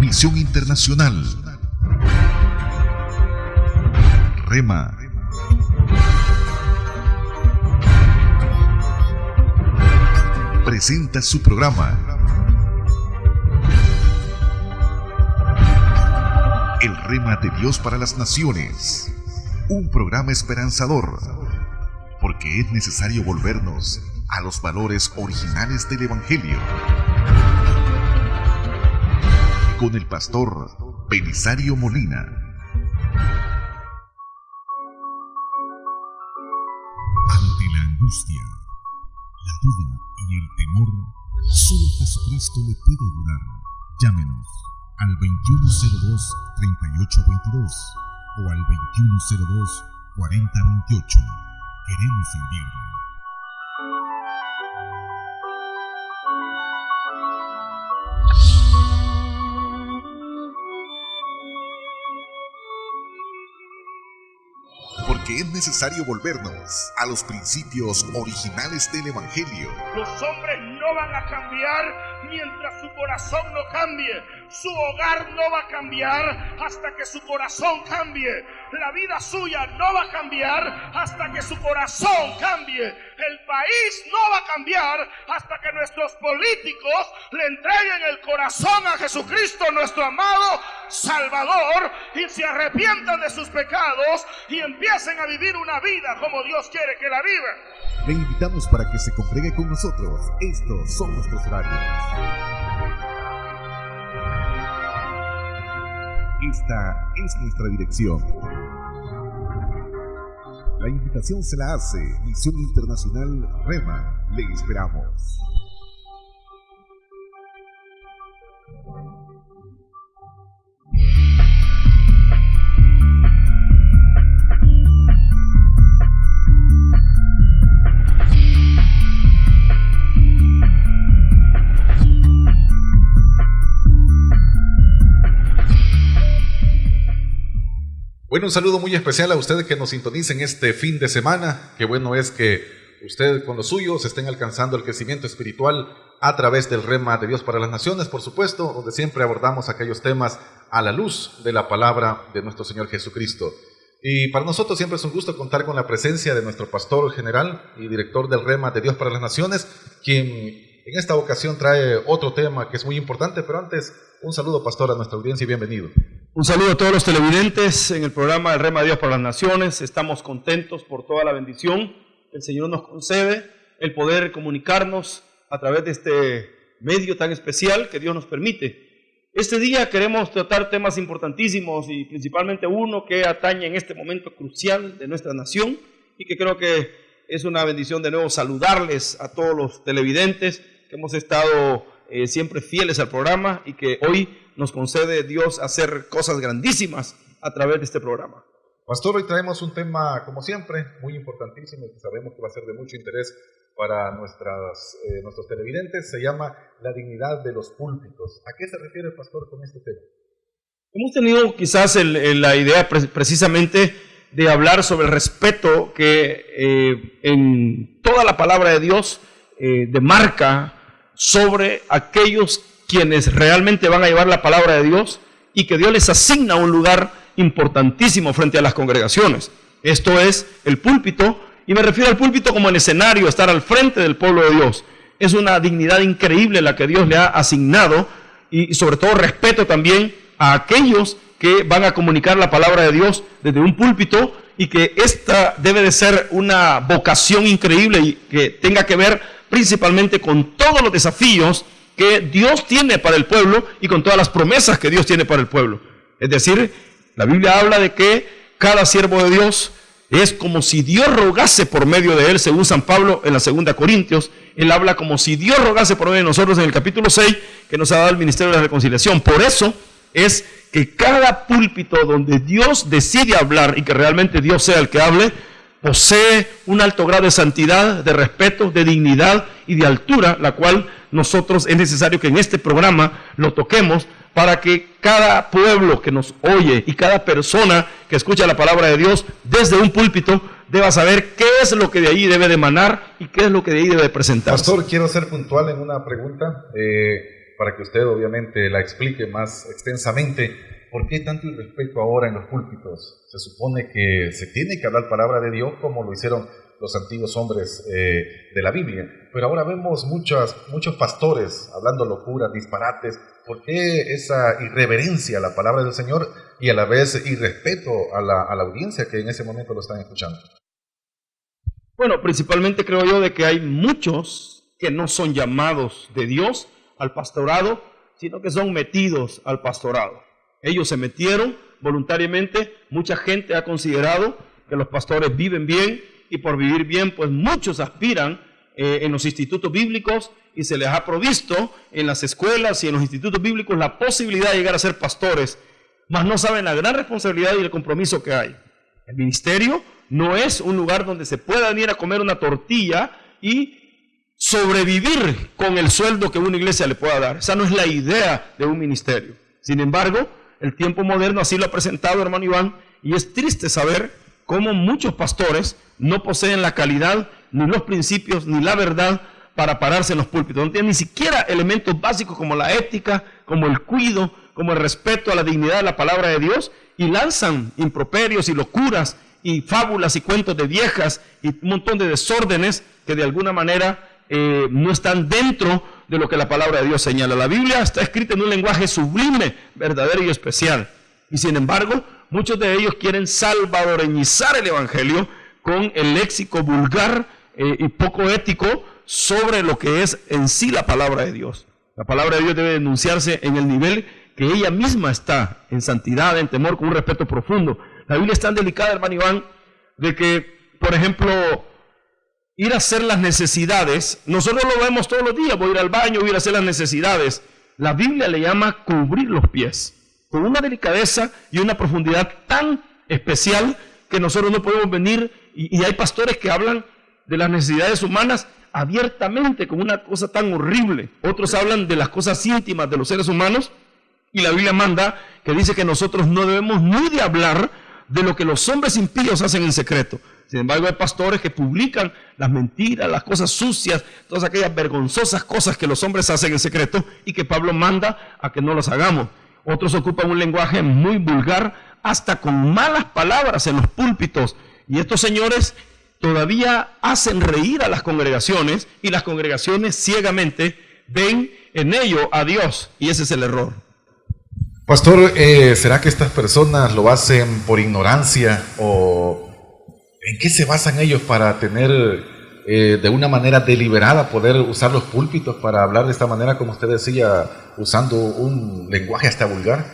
Misión Internacional. Rema. Presenta su programa El Rema de Dios para las Naciones. Un programa esperanzador, porque es necesario volvernos a los valores originales del Evangelio. Con el pastor Belisario Molina. Ante la angustia, la duda y el temor, solo Jesucristo le puede ayudar. Llámenos al 2102-3822 o al 2102-4028. Queremos servirle. Porque es necesario volvernos a los principios originales del Evangelio. Los hombres no van a cambiar mientras su corazón no cambie. Su hogar no va a cambiar hasta que su corazón cambie. La vida suya no va a cambiar hasta que su corazón cambie. El país no va a cambiar hasta que nuestros políticos le entreguen el corazón a Jesucristo, nuestro amado Salvador, y se arrepientan de sus pecados y empiecen a vivir una vida como Dios quiere que la vivan. Le invitamos para que se congregue con nosotros. Estos son nuestros horarios. Esta es nuestra dirección. La invitación se la hace Misión Internacional Rema. Le esperamos. Bueno, un saludo muy especial a ustedes que nos sintonicen este fin de semana. Qué bueno es que ustedes con los suyos estén alcanzando el crecimiento espiritual a través del Rema de Dios para las Naciones, por supuesto, donde siempre abordamos aquellos temas a la luz de la palabra de nuestro Señor Jesucristo. Y para nosotros siempre es un gusto contar con la presencia de nuestro pastor general y director del Rema de Dios para las Naciones, quien en esta ocasión trae otro tema que es muy importante, pero antes un saludo, pastor, a nuestra audiencia y bienvenido. Un saludo a todos los televidentes en el programa del Rema de Dios para las Naciones. Estamos contentos por toda la bendición que el Señor nos concede, el poder comunicarnos a través de este medio tan especial que Dios nos permite. Este día queremos tratar temas importantísimos y principalmente uno que atañe en este momento crucial de nuestra nación y que creo que es una bendición de nuevo saludarles a todos los televidentes que hemos estado siempre fieles al programa y que hoy nos concede Dios hacer cosas grandísimas a través de este programa. Pastor, hoy traemos un tema, como siempre, muy importantísimo y que sabemos que va a ser de mucho interés para nuestros televidentes. Se llama la dignidad de los púlpitos. ¿A qué se refiere el pastor con este tema? Hemos tenido quizás la idea precisamente de hablar sobre el respeto que en toda la palabra de Dios demarca sobre aquellos quienes realmente van a llevar la palabra de Dios y que Dios les asigna un lugar importantísimo frente a las congregaciones. Esto es el púlpito, y me refiero al púlpito como el escenario, estar al frente del pueblo de Dios. Es una dignidad increíble la que Dios le ha asignado y sobre todo respeto también a aquellos que van a comunicar la palabra de Dios desde un púlpito y que esta debe de ser una vocación increíble y que tenga que ver principalmente con todos los desafíos que Dios tiene para el pueblo y con todas las promesas que Dios tiene para el pueblo. Es decir, la Biblia habla de que cada siervo de Dios es como si Dios rogase por medio de él, según San Pablo en la 2 Corintios. Él habla como si Dios rogase por medio de nosotros en el capítulo 6, que nos ha dado el ministerio de la reconciliación. Por eso es que cada púlpito donde Dios decide hablar y que realmente Dios sea el que hable, posee un alto grado de santidad, de respeto, de dignidad y de altura, la cual nosotros es necesario que en este programa lo toquemos para que cada pueblo que nos oye y cada persona que escucha la palabra de Dios desde un púlpito deba saber qué es lo que de ahí debe de emanar y qué es lo que de ahí debe de presentarse. Pastor, quiero ser puntual en una pregunta. para que usted obviamente la explique más extensamente. ¿Por qué tanto irrespeto ahora en los púlpitos? Se supone que se tiene que hablar palabra de Dios como lo hicieron los antiguos hombres de la Biblia, pero ahora vemos muchos pastores hablando locuras, disparates. ¿Por qué esa irreverencia a la palabra del Señor y a la vez irrespeto a la audiencia que en ese momento lo están escuchando? Bueno, principalmente creo yo de que hay muchos que no son llamados de Dios al pastorado, sino que son metidos al pastorado. Ellos se metieron voluntariamente. Mucha gente ha considerado que los pastores viven bien, y por vivir bien, pues muchos aspiran en los institutos bíblicos, y se les ha provisto en las escuelas y en los institutos bíblicos la posibilidad de llegar a ser pastores, mas no saben la gran responsabilidad y el compromiso que hay. El ministerio no es un lugar donde se pueda venir a comer una tortilla y sobrevivir con el sueldo que una iglesia le pueda dar. Esa no es la idea de un ministerio. Sin embargo, el tiempo moderno así lo ha presentado, hermano Iván, y es triste saber cómo muchos pastores no poseen la calidad, ni los principios, ni la verdad para pararse en los púlpitos. No tienen ni siquiera elementos básicos como la ética, como el cuidado, como el respeto a la dignidad de la palabra de Dios, y lanzan improperios y locuras y fábulas y cuentos de viejas y un montón de desórdenes que de alguna manera no están dentro de lo que la palabra de Dios señala. La Biblia está escrita en un lenguaje sublime, verdadero y especial. Y sin embargo, muchos de ellos quieren salvadoreñizar el Evangelio con el léxico vulgar y poco ético sobre lo que es en sí la palabra de Dios. La palabra de Dios debe denunciarse en el nivel que ella misma está, en santidad, en temor, con un respeto profundo. La Biblia es tan delicada, hermano Iván, de que, por ejemplo, ir a hacer las necesidades, nosotros lo vemos todos los días, voy a ir al baño, voy a ir a hacer las necesidades. La Biblia le llama cubrir los pies, con una delicadeza y una profundidad tan especial que nosotros no podemos venir, y hay pastores que hablan de las necesidades humanas abiertamente, con una cosa tan horrible. Otros hablan de las cosas íntimas de los seres humanos, y la Biblia manda que dice que nosotros no debemos ni de hablar de lo que los hombres impíos hacen en secreto. Sin embargo, hay pastores que publican las mentiras, las cosas sucias, todas aquellas vergonzosas cosas que los hombres hacen en secreto y que Pablo manda a que no las hagamos. Otros ocupan un lenguaje muy vulgar, hasta con malas palabras en los púlpitos. Y estos señores todavía hacen reír a las congregaciones, y las congregaciones ciegamente ven en ello a Dios, y ese es el error. Pastor, ¿será que estas personas lo hacen por ignorancia, o en qué se basan ellos para tener de una manera deliberada poder usar los púlpitos para hablar de esta manera, como usted decía, usando un lenguaje hasta vulgar?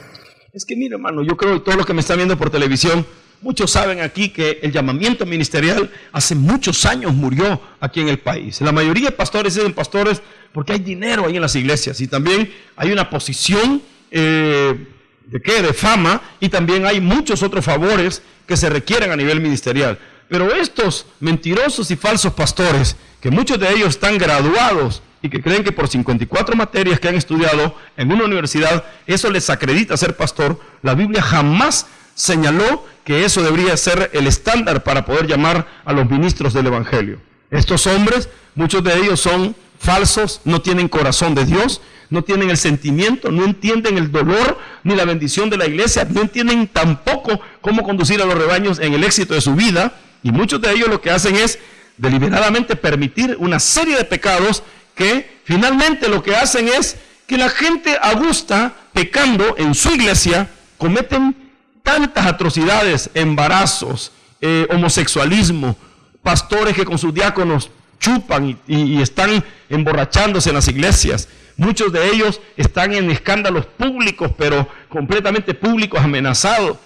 Es que mire, hermano, yo creo que todos los que me están viendo por televisión, muchos saben aquí que el llamamiento ministerial hace muchos años murió aquí en el país. La mayoría de pastores son pastores porque hay dinero ahí en las iglesias, y también hay una posición de fama, y también hay muchos otros favores que se requieren a nivel ministerial. Pero estos mentirosos y falsos pastores, que muchos de ellos están graduados y que creen que por 54 materias que han estudiado en una universidad, eso les acredita ser pastor, la Biblia jamás señaló que eso debería ser el estándar para poder llamar a los ministros del Evangelio. Estos hombres, muchos de ellos son falsos, no tienen corazón de Dios, no tienen el sentimiento, no entienden el dolor ni la bendición de la iglesia, no entienden tampoco cómo conducir a los rebaños en el éxito de su vida, y muchos de ellos lo que hacen es deliberadamente permitir una serie de pecados que finalmente lo que hacen es que la gente a gusta, pecando en su iglesia, cometen tantas atrocidades, embarazos, homosexualismo, pastores que con sus diáconos chupan y están emborrachándose en las iglesias. Muchos de ellos están en escándalos públicos, pero completamente públicos, amenazados.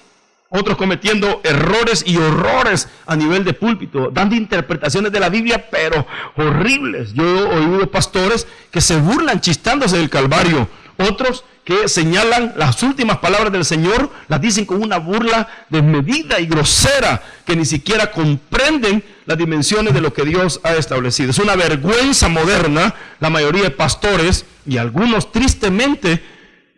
Otros cometiendo errores y horrores a nivel de púlpito, dando interpretaciones de la Biblia, pero horribles. Yo he oído pastores que se burlan chistándose del Calvario. Otros que señalan las últimas palabras del Señor, las dicen con una burla desmedida y grosera, que ni siquiera comprenden las dimensiones de lo que Dios ha establecido. Es una vergüenza moderna. La mayoría de pastores, y algunos tristemente,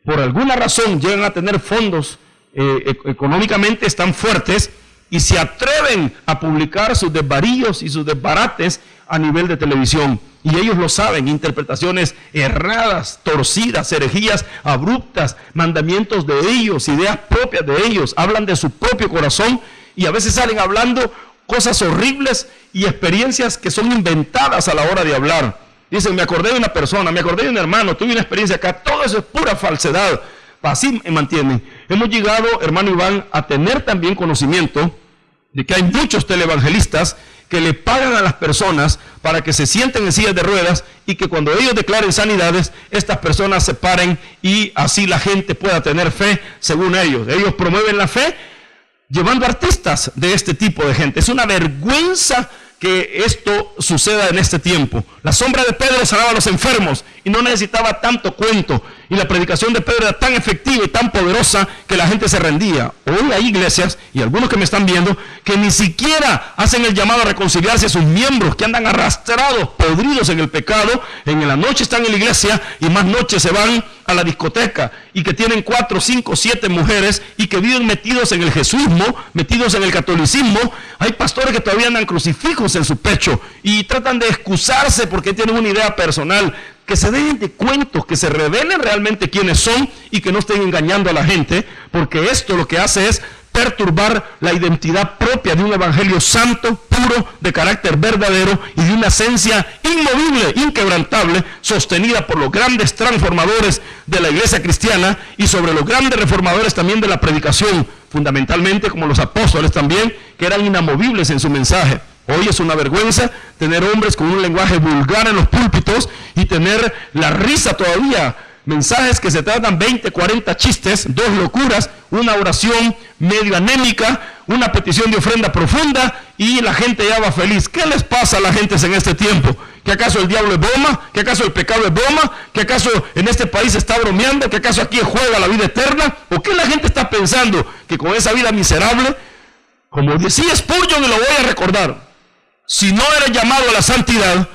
por alguna razón, llegan a tener fondos, económicamente están fuertes, y se atreven a publicar sus desvaríos y sus desbarates a nivel de televisión. Y ellos lo saben, interpretaciones erradas, torcidas, herejías abruptas, mandamientos de ellos, ideas propias de ellos, hablan de su propio corazón y a veces salen hablando cosas horribles y experiencias que son inventadas a la hora de hablar. Dicen, me acordé de una persona, me acordé de un hermano, tuve una experiencia acá, todo eso es pura falsedad. Así me mantienen. Hemos llegado, hermano Iván, a tener también conocimiento de que hay muchos televangelistas que le pagan a las personas para que se sienten en sillas de ruedas y que cuando ellos declaren sanidades, estas personas se paren y así la gente pueda tener fe según ellos. Ellos promueven la fe llevando artistas de este tipo de gente. Es una vergüenza que esto suceda en este tiempo. La sombra de Pedro sanaba a los enfermos y no necesitaba tanto cuento. Y la predicación de Pedro era tan efectiva y tan poderosa que la gente se rendía. Hoy hay iglesias, y algunos que me están viendo, que ni siquiera hacen el llamado a reconciliarse a sus miembros, que andan arrastrados, podridos en el pecado. En la noche están en la iglesia y más noches se van a la discoteca, y que tienen 4, 5, 7 mujeres y que viven metidos en el jesuismo, metidos en el catolicismo. Hay pastores que todavía andan crucifijos en su pecho y tratan de excusarse porque tienen una idea personal. Que se den de cuentos, que se revelen realmente quiénes son y que no estén engañando a la gente, porque esto lo que hace es perturbar la identidad propia de un evangelio santo, puro, de carácter verdadero y de una esencia inmovible, inquebrantable, sostenida por los grandes transformadores de la iglesia cristiana y sobre los grandes reformadores también de la predicación, fundamentalmente como los apóstoles también, que eran inamovibles en su mensaje. Hoy es una vergüenza tener hombres con un lenguaje vulgar en los púlpitos y tener la risa todavía. Mensajes que se tratan 20, 40 chistes, 2 locuras, una oración medio anémica, una petición de ofrenda profunda y la gente ya va feliz. ¿Qué les pasa a la gente en este tiempo? ¿Que acaso el diablo es broma? ¿Que acaso el pecado es broma? ¿Que acaso en este país se está bromeando? ¿Que acaso aquí juega la vida eterna? ¿O qué la gente está pensando? Que con esa vida miserable, como decía Spurgeon, y lo voy a recordar, si no eres llamado a la santidad,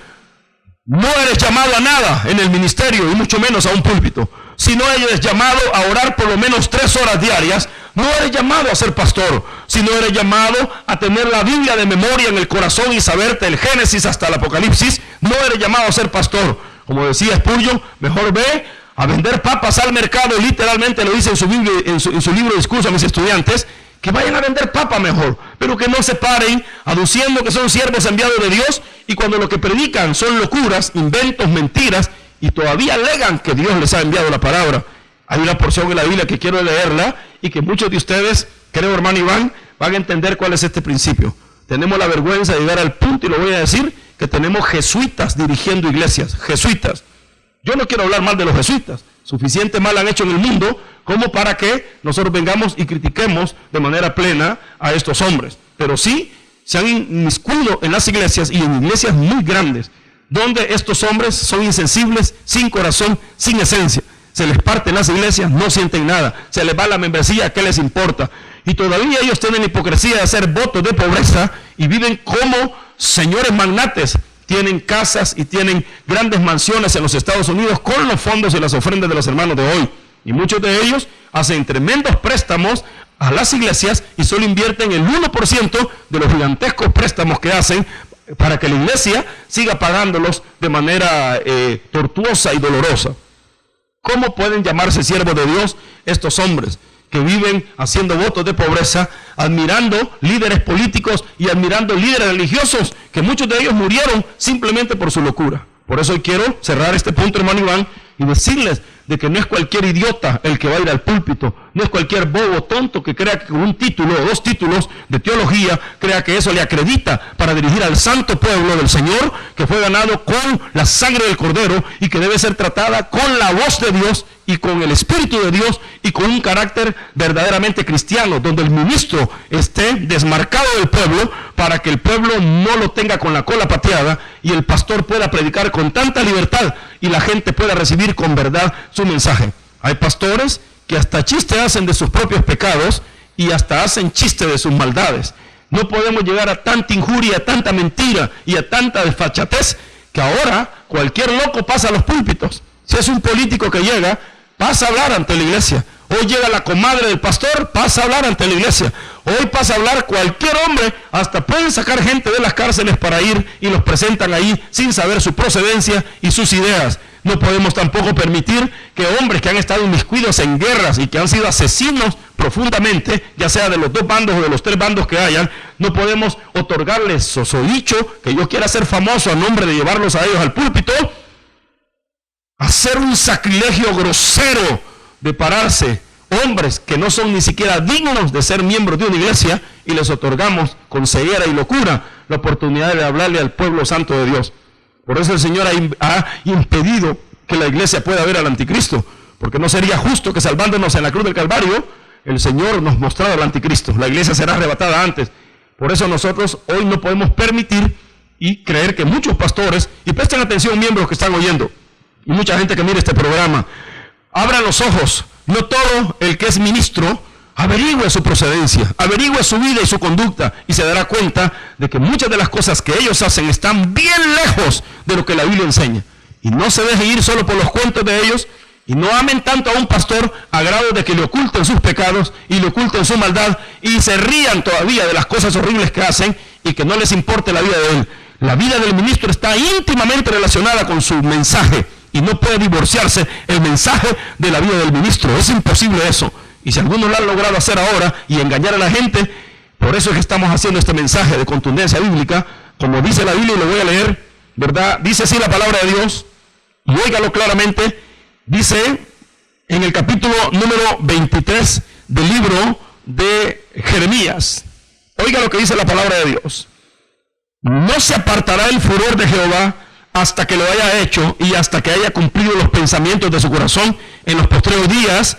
no eres llamado a nada en el ministerio y mucho menos a un púlpito. Si no eres llamado a orar por lo menos 3 horas diarias, no eres llamado a ser pastor. Si no eres llamado a tener la Biblia de memoria en el corazón y saberte el Génesis hasta el Apocalipsis, no eres llamado a ser pastor. Como decía Spurgeon, mejor ve a vender papas al mercado, literalmente lo dice en su Biblia, en su libro de discurso a mis estudiantes, que vayan a vender papa mejor, pero que no se paren aduciendo que son siervos enviados de Dios y cuando lo que predican son locuras, inventos, mentiras y todavía alegan que Dios les ha enviado la palabra. Hay una porción en la Biblia que quiero leerla y que muchos de ustedes, creo hermano Iván, van a entender cuál es este principio. Tenemos la vergüenza de llegar al punto, y lo voy a decir, que tenemos jesuitas dirigiendo iglesias, jesuitas. Yo no quiero hablar mal de los jesuitas, suficiente mal han hecho en el mundo como para que nosotros vengamos y critiquemos de manera plena a estos hombres. Pero sí se han inmiscuido en las iglesias y en iglesias muy grandes, donde estos hombres son insensibles, sin corazón, sin esencia. Se les parten las iglesias, no sienten nada. Se les va la membresía, ¿qué les importa? Y todavía ellos tienen la hipocresía de hacer votos de pobreza y viven como señores magnates. Tienen casas y tienen grandes mansiones en los Estados Unidos con los fondos y las ofrendas de los hermanos de hoy. Y muchos de ellos hacen tremendos préstamos a las iglesias y solo invierten el 1% de los gigantescos préstamos que hacen para que la iglesia siga pagándolos de manera tortuosa y dolorosa. ¿Cómo pueden llamarse siervos de Dios estos hombres que viven haciendo votos de pobreza, admirando líderes políticos y admirando líderes religiosos, que muchos de ellos murieron simplemente por su locura? Por eso hoy quiero cerrar este punto, hermano Iván, y decirles de que no es cualquier idiota el que va a ir al púlpito, no es cualquier bobo tonto que crea que con un título o 2 títulos de teología, crea que eso le acredita para dirigir al santo pueblo del Señor, que fue ganado con la sangre del Cordero y que debe ser tratada con la voz de Dios y con el Espíritu de Dios y con un carácter verdaderamente cristiano, donde el ministro esté desmarcado del pueblo para que el pueblo no lo tenga con la cola pateada y el pastor pueda predicar con tanta libertad y la gente pueda recibir con verdad su mensaje. Hay pastores que hasta chiste hacen de sus propios pecados y hasta hacen chiste de sus maldades. No podemos llegar a tanta injuria, a tanta mentira y a tanta desfachatez que ahora cualquier loco pasa a los púlpitos. Si es un político que llega, pasa a hablar ante la iglesia. Hoy llega la comadre del pastor, pasa a hablar ante la iglesia. Hoy pasa a hablar cualquier hombre, hasta pueden sacar gente de las cárceles para ir y los presentan ahí sin saber su procedencia y sus ideas. No podemos tampoco permitir que hombres que han estado inmiscuidos en guerras y que han sido asesinos profundamente, ya sea de los 2 bandos o de los 3 bandos que hayan, no podemos otorgarles sosodicho, que yo quiera ser famoso a nombre de llevarlos a ellos al púlpito, hacer un sacrilegio grosero de pararse hombres que no son ni siquiera dignos de ser miembros de una iglesia y les otorgamos con ceguera y locura la oportunidad de hablarle al pueblo santo de Dios. Por eso el Señor ha impedido que la iglesia pueda ver al anticristo, porque no sería justo que salvándonos en la cruz del Calvario, el Señor nos mostrara al anticristo. La iglesia será arrebatada antes. Por eso nosotros hoy no podemos permitir y creer que muchos pastores, y presten atención miembros que están oyendo, y mucha gente que mire este programa, abran los ojos. No todo el que es ministro averigüe su procedencia, averigüe su vida y su conducta, y se dará cuenta de que muchas de las cosas que ellos hacen están bien lejos de lo que la Biblia enseña. Y no se dejen ir solo por los cuentos de ellos, y no amen tanto a un pastor a grado de que le oculten sus pecados y le oculten su maldad y se rían todavía de las cosas horribles que hacen y que no les importe la vida de él. La vida del ministro está íntimamente relacionada con su mensaje. Y no puede divorciarse el mensaje de la vida del ministro. Es imposible eso. Y si algunos lo han logrado hacer ahora y engañar a la gente, por eso es que estamos haciendo este mensaje de contundencia bíblica. Como dice la Biblia, y lo voy a leer, ¿verdad? Dice así la palabra de Dios. Y óigalo claramente. Dice en el capítulo número 23 del libro de Jeremías. Oiga lo que dice la palabra de Dios. No se apartará el furor de Jehová hasta que lo haya hecho y hasta que haya cumplido los pensamientos de su corazón en los postreros días,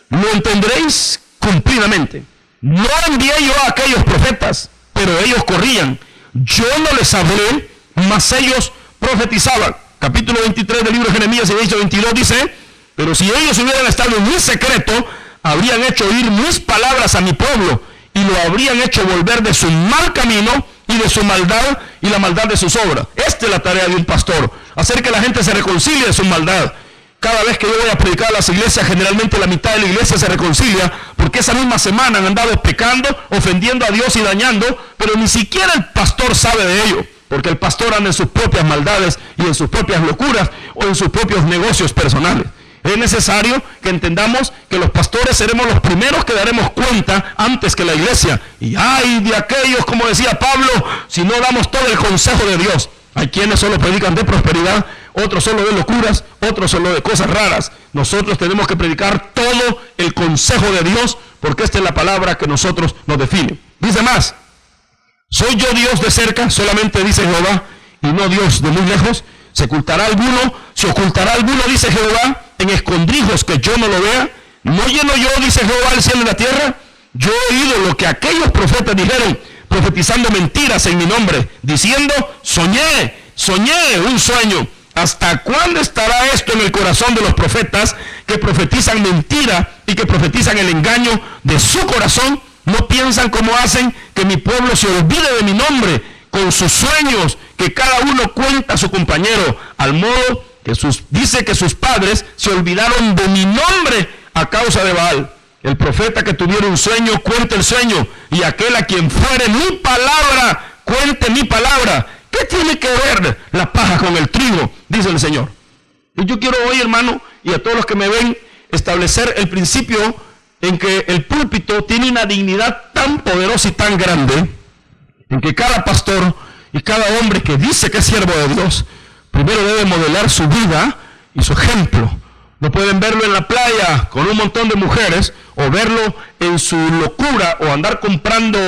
lo entenderéis cumplidamente. No envié yo a aquellos profetas, pero ellos corrían. Yo no les hablé, mas ellos profetizaban. Capítulo 23 del libro de Jeremías, y verso 22 dice, pero si ellos hubieran estado en mi secreto, habrían hecho oír mis palabras a mi pueblo, y lo habrían hecho volver de su mal camino, y de su maldad y la maldad de sus obras. Esta es la tarea de un pastor, hacer que la gente se reconcilie de su maldad. Cada vez que yo voy a predicar a las iglesias, generalmente la mitad de la iglesia se reconcilia, porque esa misma semana han andado pecando, ofendiendo a Dios y dañando, pero ni siquiera el pastor sabe de ello, porque el pastor anda en sus propias maldades y en sus propias locuras o en sus propios negocios personales. Es necesario que entendamos que los pastores seremos los primeros que daremos cuenta antes que la iglesia. Y ay de aquellos, como decía Pablo, si no damos todo el consejo de Dios. Hay quienes solo predican de prosperidad, otros solo de locuras, otros solo de cosas raras. Nosotros tenemos que predicar todo el consejo de Dios, porque esta es la palabra que nosotros nos define. Dice más, ¿soy yo Dios de cerca? Solamente dice Jehová, y no Dios de muy lejos. ¿Se ocultará alguno, dice Jehová, en escondrijos que yo no lo vea? ¿No lleno yo, dice Jehová, el cielo y la tierra? Yo he oído lo que aquellos profetas dijeron, profetizando mentiras en mi nombre, diciendo, soñé un sueño. ¿Hasta cuándo estará esto en el corazón de los profetas que profetizan mentira y que profetizan el engaño de su corazón? ¿No piensan como hacen que mi pueblo se olvide de mi nombre con sus sueños que cada uno cuenta a su compañero? Al modo que dice que sus padres se olvidaron de mi nombre a causa de Baal. El profeta que tuviera un sueño, cuente el sueño, y aquel a quien fuere mi palabra, cuente mi palabra. ¿Qué tiene que ver la paja con el trigo? Dice el Señor. Y yo quiero hoy, hermano, y a todos los que me ven, establecer el principio en que el púlpito tiene una dignidad tan poderosa y tan grande, en que cada pastor y cada hombre que dice que es siervo de Dios, primero debe modelar su vida y su ejemplo. No pueden verlo en la playa con un montón de mujeres, o verlo en su locura, o andar comprando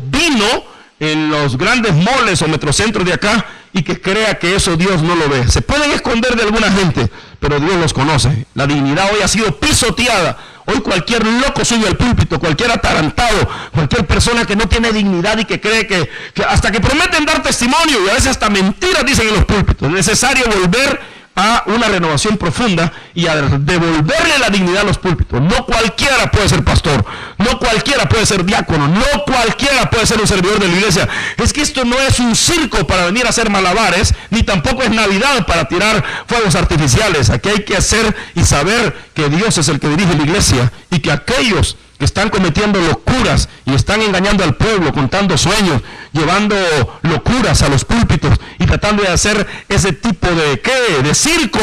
vino en los grandes moles o metrocentros de acá, y que crea que eso Dios no lo ve. Se pueden esconder de alguna gente, pero Dios los conoce. La dignidad hoy ha sido pisoteada. Hoy cualquier loco sube al púlpito, cualquier atarantado, cualquier persona que no tiene dignidad y que cree que hasta que prometen dar testimonio, y a veces hasta mentiras dicen en los púlpitos. Es necesario volver a una renovación profunda y a devolverle la dignidad a los púlpitos. No cualquiera puede ser pastor, no cualquiera puede ser diácono, no cualquiera puede ser un servidor de la iglesia. Es que esto no es un circo para venir a hacer malabares, ni tampoco es Navidad para tirar fuegos artificiales. Aquí hay que hacer y saber que Dios es el que dirige la iglesia, y que aquellos que están cometiendo locuras y están engañando al pueblo, contando sueños, llevando locuras a los púlpitos y tratando de hacer ese tipo de ¿qué? De circo.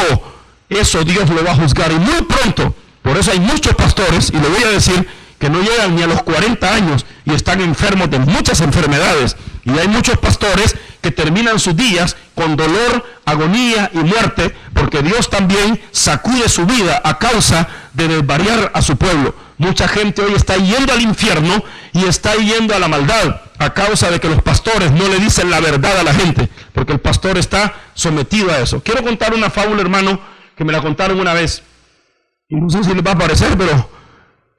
Eso Dios lo va a juzgar, y muy pronto. Por eso hay muchos pastores, y le voy a decir, que no llegan ni a los 40 años y están enfermos de muchas enfermedades. Y hay muchos pastores que terminan sus días con dolor, agonía y muerte, porque Dios también sacude su vida a causa de desvariar a su pueblo. Mucha gente hoy está yendo al infierno y está yendo a la maldad a causa de que los pastores no le dicen la verdad a la gente, porque el pastor está sometido a eso. Quiero contar una fábula, hermano, que me la contaron una vez, y no sé si les va a parecer, pero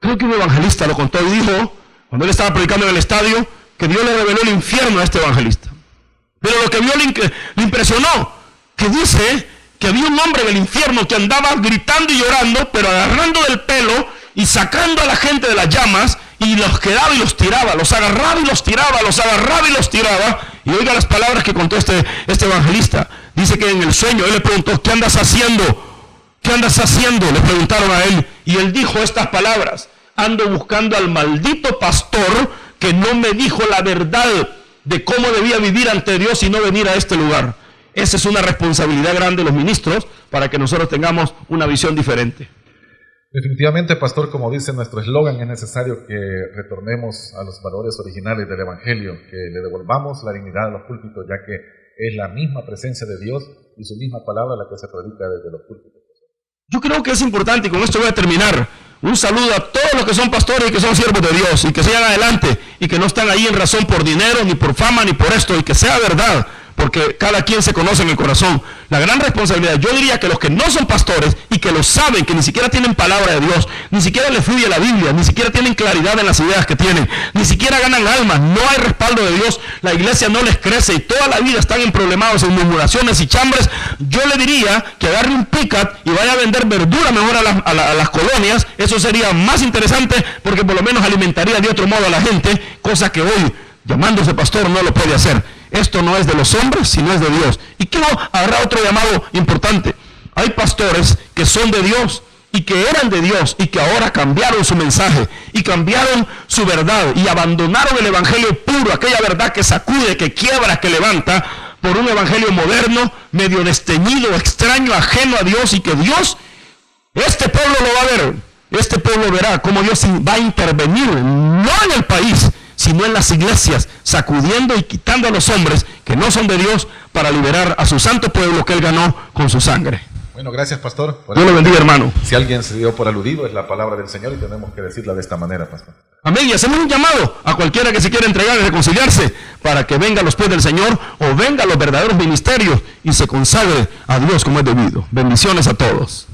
creo que un evangelista lo contó y dijo, cuando él estaba predicando en el estadio, que Dios le reveló el infierno a este evangelista. Pero lo que vio le impresionó, que dice que había un hombre en el infierno que andaba gritando y llorando, pero agarrando del pelo y sacando a la gente de las llamas, y los quedaba y los tiraba, los agarraba y los tiraba, los agarraba y los tiraba. Y oiga las palabras que contó este evangelista. Dice que en el sueño él le preguntó, ¿qué andas haciendo? ¿Qué andas haciendo? Le preguntaron a él, y él dijo estas palabras: ando buscando al maldito pastor que no me dijo la verdad de cómo debía vivir ante Dios y no venir a este lugar. Esa es una responsabilidad grande de los ministros para que nosotros tengamos una visión diferente. Definitivamente, pastor, como dice nuestro eslogan, es necesario que retornemos a los valores originales del Evangelio, que le devolvamos la dignidad a los púlpitos, ya que es la misma presencia de Dios y su misma palabra la que se predica desde los púlpitos. Yo creo que es importante, y con esto voy a terminar, un saludo a todos los que son pastores y que son siervos de Dios, y que sigan adelante, y que no están ahí en razón por dinero, ni por fama, ni por esto, y que sea verdad, porque cada quien se conoce en el corazón. La gran responsabilidad, yo diría que los que no son pastores y que lo saben, que ni siquiera tienen palabra de Dios, ni siquiera les fluye la Biblia, ni siquiera tienen claridad en las ideas que tienen, ni siquiera ganan almas, no hay respaldo de Dios, la iglesia no les crece y toda la vida están emproblemados en murmuraciones y chambres, yo le diría que agarre un pickup y vaya a vender verdura mejor a las colonias. Eso sería más interesante, porque por lo menos alimentaría de otro modo a la gente, cosa que hoy, llamándose pastor, no lo puede hacer. Esto no es de los hombres, sino es de Dios. Y quiero agarrar otro llamado importante. Hay pastores que son de Dios y que eran de Dios y que ahora cambiaron su mensaje y cambiaron su verdad y abandonaron el evangelio puro, aquella verdad que sacude, que quiebra, que levanta, por un evangelio moderno, medio desteñido, extraño, ajeno a Dios, y que Dios, este pueblo lo va a ver. Este pueblo verá cómo Dios va a intervenir, no en el país, sino en las iglesias, sacudiendo y quitando a los hombres que no son de Dios para liberar a su santo pueblo que Él ganó con su sangre. Bueno, gracias, pastor. Dios lo bendiga, hermano. Si alguien se dio por aludido, es la palabra del Señor y tenemos que decirla de esta manera, pastor. Amén. Y hacemos un llamado a cualquiera que se quiera entregar y reconciliarse para que venga a los pies del Señor o venga a los verdaderos ministerios y se consagre a Dios como es debido. Bendiciones a todos.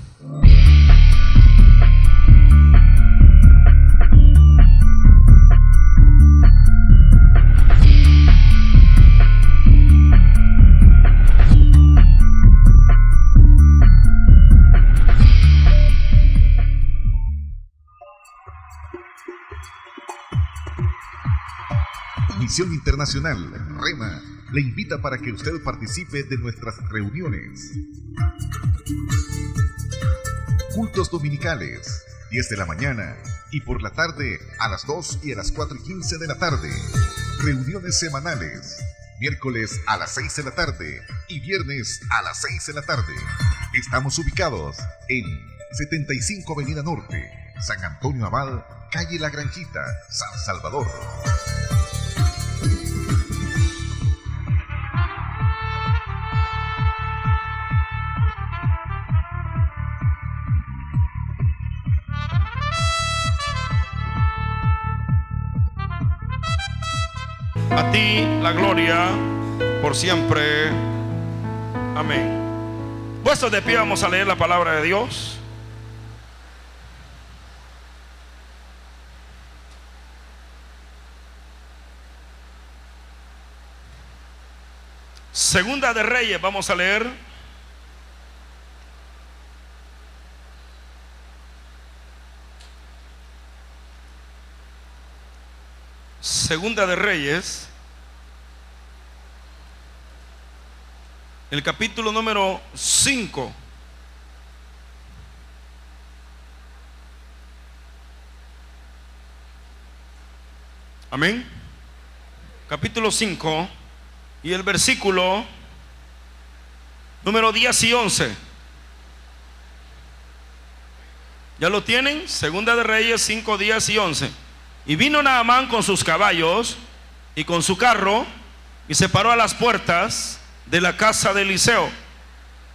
Misión Internacional, REMA, le invita para que usted participe de nuestras reuniones. Cultos dominicales, 10 de la mañana y por la tarde a las 2 y a las 4:15 de la tarde. Reuniones semanales, miércoles a las 6 de la tarde y viernes a las 6 de la tarde. Estamos ubicados en 75 Avenida Norte, San Antonio Abad, calle La Granjita, San Salvador. A ti la gloria por siempre. Amén. Puestos de pie, vamos a leer la palabra de Dios. Segunda de Reyes, vamos a leer. Segunda de Reyes, el capítulo número 5. Amén. Capítulo 5 y el versículo número 10 y 11. ¿Ya lo tienen? Segunda de Reyes 5, 10 y 11. Y vino Naamán con sus caballos y con su carro y se paró a las puertas de la casa de Eliseo.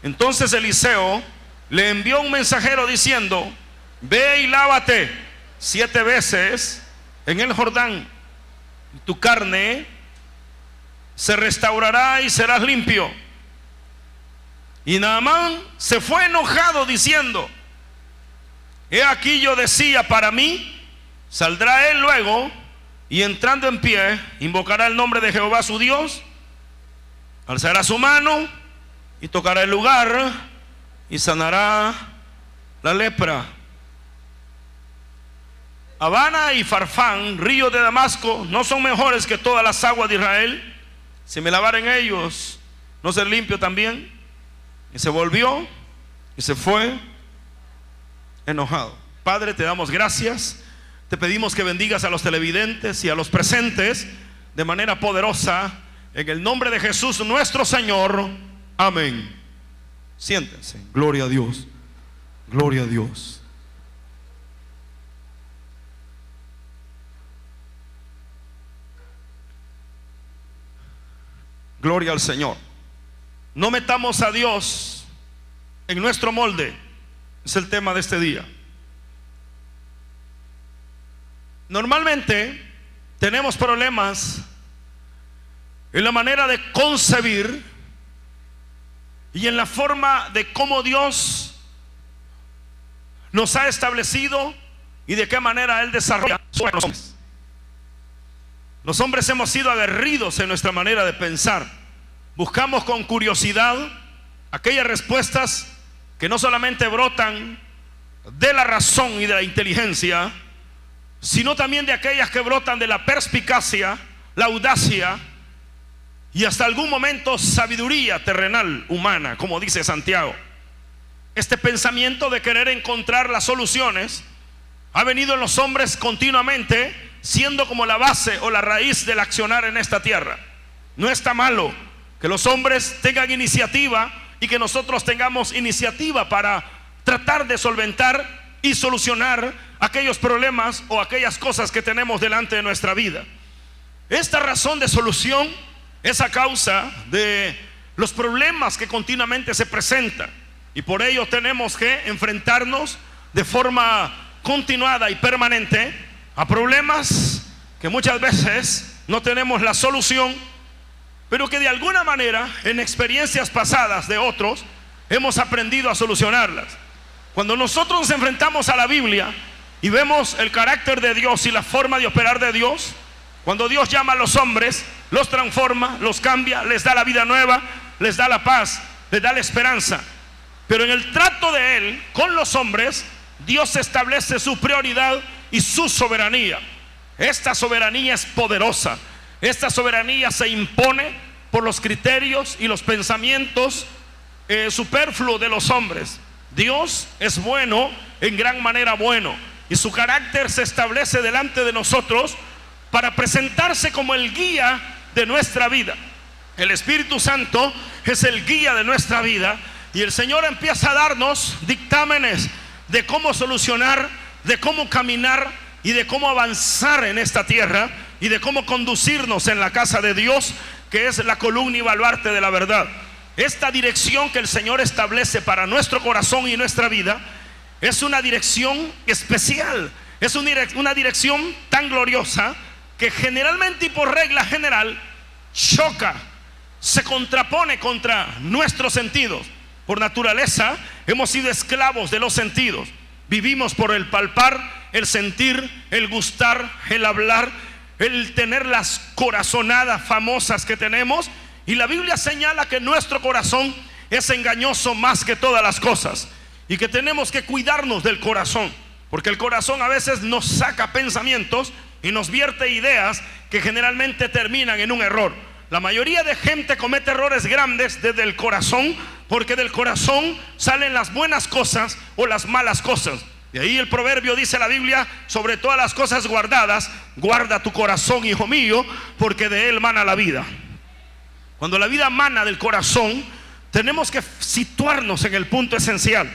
Entonces Eliseo le envió un mensajero diciendo: ve y lávate 7 veces en el Jordán, y tu carne se restaurará y serás limpio. Y Naamán se fue enojado diciendo: he aquí yo decía para mí, saldrá él luego y entrando en pie invocará el nombre de Jehová su Dios, alzará su mano y tocará el lugar y sanará la lepra. Habana y Farfán, río de Damasco, no son mejores que todas las aguas de Israel. Si me lavaren ellos, ¿no ser limpio también? Y se volvió y se fue enojado. Padre, te damos gracias. Te pedimos que bendigas a los televidentes y a los presentes de manera poderosa, en el nombre de Jesús nuestro Señor. Amén. Siéntense. Gloria a Dios. Gloria a Dios. Gloria al Señor. No metamos a Dios en nuestro molde. Es el tema de este día. Normalmente tenemos problemas en la manera de concebir y en la forma de cómo Dios nos ha establecido y de qué manera Él desarrolla sobre los hombres. Los hombres hemos sido aguerridos en nuestra manera de pensar. Buscamos con curiosidad aquellas respuestas que no solamente brotan de la razón y de la inteligencia, sino también de aquellas que brotan de la perspicacia, la audacia y hasta algún momento sabiduría terrenal humana, como dice Santiago. Este pensamiento de querer encontrar las soluciones ha venido en los hombres continuamente, siendo como la base o la raíz del accionar en esta tierra. No está malo que los hombres tengan iniciativa y que nosotros tengamos iniciativa para tratar de solventar y solucionar aquellos problemas o aquellas cosas que tenemos delante de nuestra vida. Esta razón de solución es a causa de los problemas que continuamente se presentan, y por ello tenemos que enfrentarnos de forma continuada y permanente a problemas que muchas veces no tenemos la solución, pero que de alguna manera en experiencias pasadas de otros hemos aprendido a solucionarlas. Cuando nosotros nos enfrentamos a la Biblia y vemos el carácter de Dios y la forma de operar de Dios, cuando Dios llama a los hombres, los transforma, los cambia, les da la vida nueva, les da la paz, les da la esperanza. Pero en el trato de Él con los hombres, Dios establece su prioridad y su soberanía. Esta soberanía es poderosa. Esta soberanía se impone por los criterios y los pensamientos superfluos de los hombres. Dios es bueno, en gran manera bueno, y su carácter se establece delante de nosotros para presentarse como el guía de nuestra vida. El Espíritu Santo es el guía de nuestra vida, y el Señor empieza a darnos dictámenes de cómo solucionar, de cómo caminar y de cómo avanzar en esta tierra, y de cómo conducirnos en la casa de Dios, que es la columna y baluarte de la verdad. Esta dirección que el Señor establece para nuestro corazón y nuestra vida es una dirección especial, es una dirección tan gloriosa que generalmente y por regla general choca, se contrapone contra nuestros sentidos. Por naturaleza hemos sido esclavos de los sentidos. Vivimos por el palpar, el sentir, el gustar, el hablar, el tener las corazonadas famosas que tenemos. Y la Biblia señala que nuestro corazón es engañoso más que todas las cosas, y que tenemos que cuidarnos del corazón, porque el corazón a veces nos saca pensamientos y nos vierte ideas que generalmente terminan en un error. La mayoría de gente comete errores grandes desde el corazón, porque del corazón salen las buenas cosas o las malas cosas. De ahí el proverbio dice la Biblia: sobre todas las cosas guardadas, guarda tu corazón, hijo mío, porque de él mana la vida. Cuando la vida mana del corazón, tenemos que situarnos en el punto esencial.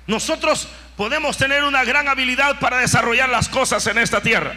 Nosotros podemos tener una gran habilidad para desarrollar las cosas en esta tierra,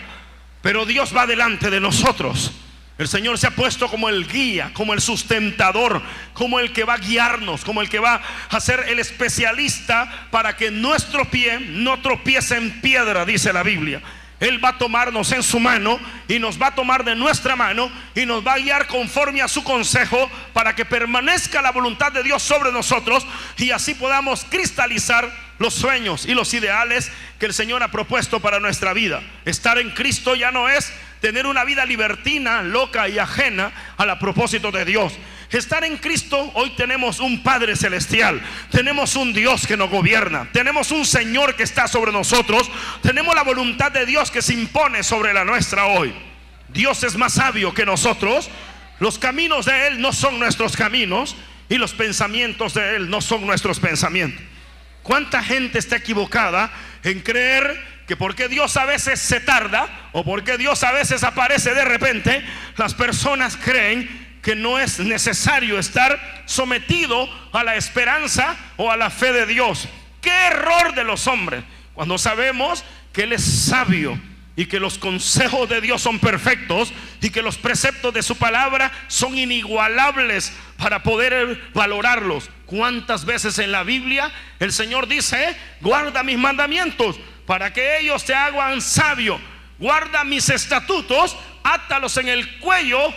pero Dios va delante de nosotros. El Señor se ha puesto como el guía, como el sustentador, como el que va a guiarnos, como el que va a ser el especialista para que nuestro pie no tropiece en piedra, dice la Biblia. Él va a tomarnos en su mano y nos va a tomar de nuestra mano y nos va a guiar conforme a su consejo, para que permanezca la voluntad de Dios sobre nosotros y así podamos cristalizar los sueños y los ideales que el Señor ha propuesto para nuestra vida. Estar en Cristo ya no es tener una vida libertina, loca y ajena al propósito de Dios. Estar en Cristo, hoy tenemos un Padre celestial, tenemos un Dios que nos gobierna, tenemos un Señor que está sobre nosotros, tenemos la voluntad de Dios que se impone sobre la nuestra hoy. Dios es más sabio que nosotros, los caminos de Él no son nuestros caminos y los pensamientos de Él no son nuestros pensamientos. ¿Cuánta gente está equivocada en creer que porque Dios a veces se tarda o porque Dios a veces aparece de repente, las personas creen que no es necesario estar sometido a la esperanza o a la fe de Dios? ¡Qué error de los hombres! Cuando sabemos que Él es sabio y que los consejos de Dios son perfectos y que los preceptos de su palabra son inigualables para poder valorarlos. ¿Cuántas veces en la Biblia el Señor dice: guarda mis mandamientos para que ellos te hagan sabio? Guarda mis estatutos, átalos en el cuello,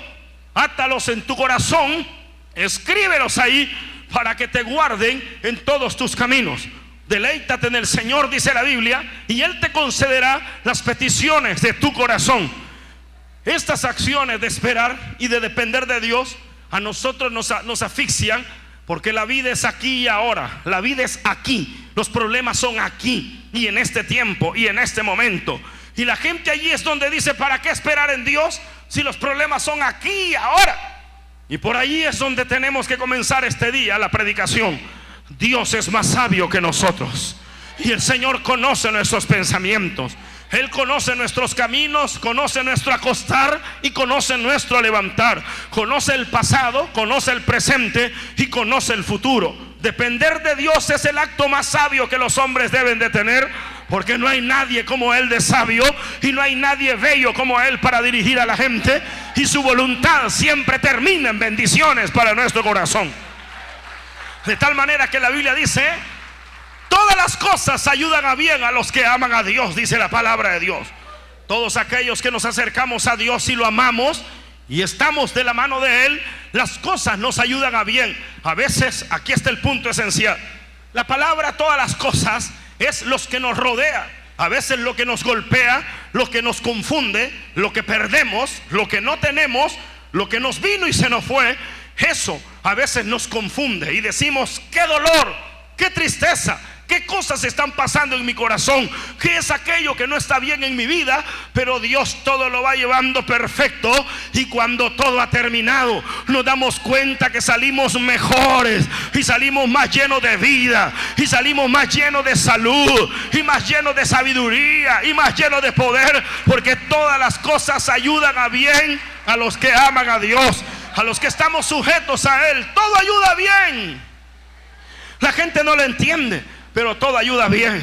átalos en tu corazón, escríbelos ahí para que te guarden en todos tus caminos. Deleítate en el Señor, dice la Biblia, y Él te concederá las peticiones de tu corazón. Estas acciones de esperar y de depender de Dios a nosotros nos asfixian, porque la vida es aquí y ahora. La vida es aquí, los problemas son aquí y en este tiempo y en este momento. Y la gente allí es donde dice: ¿para qué esperar en Dios si los problemas son aquí y ahora? Y por allí es donde tenemos que comenzar este día, la predicación. Dios es más sabio que nosotros y el Señor conoce nuestros pensamientos. Él conoce nuestros caminos, conoce nuestro acostar y conoce nuestro levantar. Conoce el pasado, conoce el presente y conoce el futuro. Depender de Dios es el acto más sabio que los hombres deben de tener, porque no hay nadie como Él de sabio y no hay nadie bello como Él para dirigir a la gente, y su voluntad siempre termina en bendiciones para nuestro corazón. De tal manera que la Biblia dice: todas las cosas ayudan a bien a los que aman a Dios, dice la palabra de Dios. Todos aquellos que nos acercamos a Dios y lo amamos y estamos de la mano de Él, las cosas nos ayudan a bien. A veces, aquí está el punto esencial. La palabra todas las cosas es los que nos rodea. A veces lo que nos golpea, lo que nos confunde, lo que perdemos, lo que no tenemos, lo que nos vino y se nos fue, eso a veces nos confunde y decimos: qué dolor, qué tristeza, qué cosas están pasando en mi corazón, qué es aquello que no está bien en mi vida. Pero Dios todo lo va llevando perfecto, y cuando todo ha terminado nos damos cuenta que salimos mejores y salimos más llenos de vida y salimos más llenos de salud y más llenos de sabiduría y más llenos de poder, porque todas las cosas ayudan a bien a los que aman a Dios, a los que estamos sujetos a Él. Todo ayuda bien. La gente no lo entiende, pero todo ayuda bien.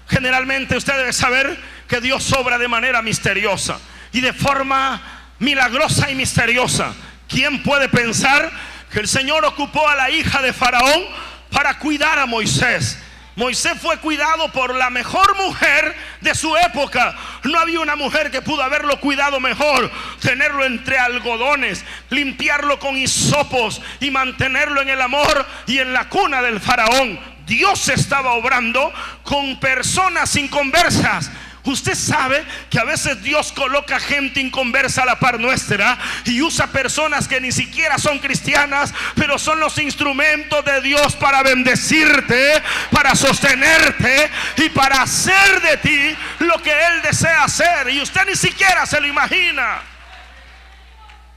Generalmente usted debe saber que Dios obra de manera misteriosa y de forma milagrosa y misteriosa. ¿Quién puede pensar que el Señor ocupó a la hija de Faraón para cuidar a Moisés? Moisés fue cuidado por la mejor mujer de su época. No había una mujer que pudo haberlo cuidado mejor. Tenerlo entre algodones, limpiarlo con hisopos y mantenerlo en el amor y en la cuna del faraón. Dios estaba obrando con personas inconversas. Usted sabe que a veces Dios coloca gente inconversa a la par nuestra y usa personas que ni siquiera son cristianas, pero son los instrumentos de Dios para bendecirte, para sostenerte y para hacer de ti lo que Él desea hacer, y usted ni siquiera se lo imagina.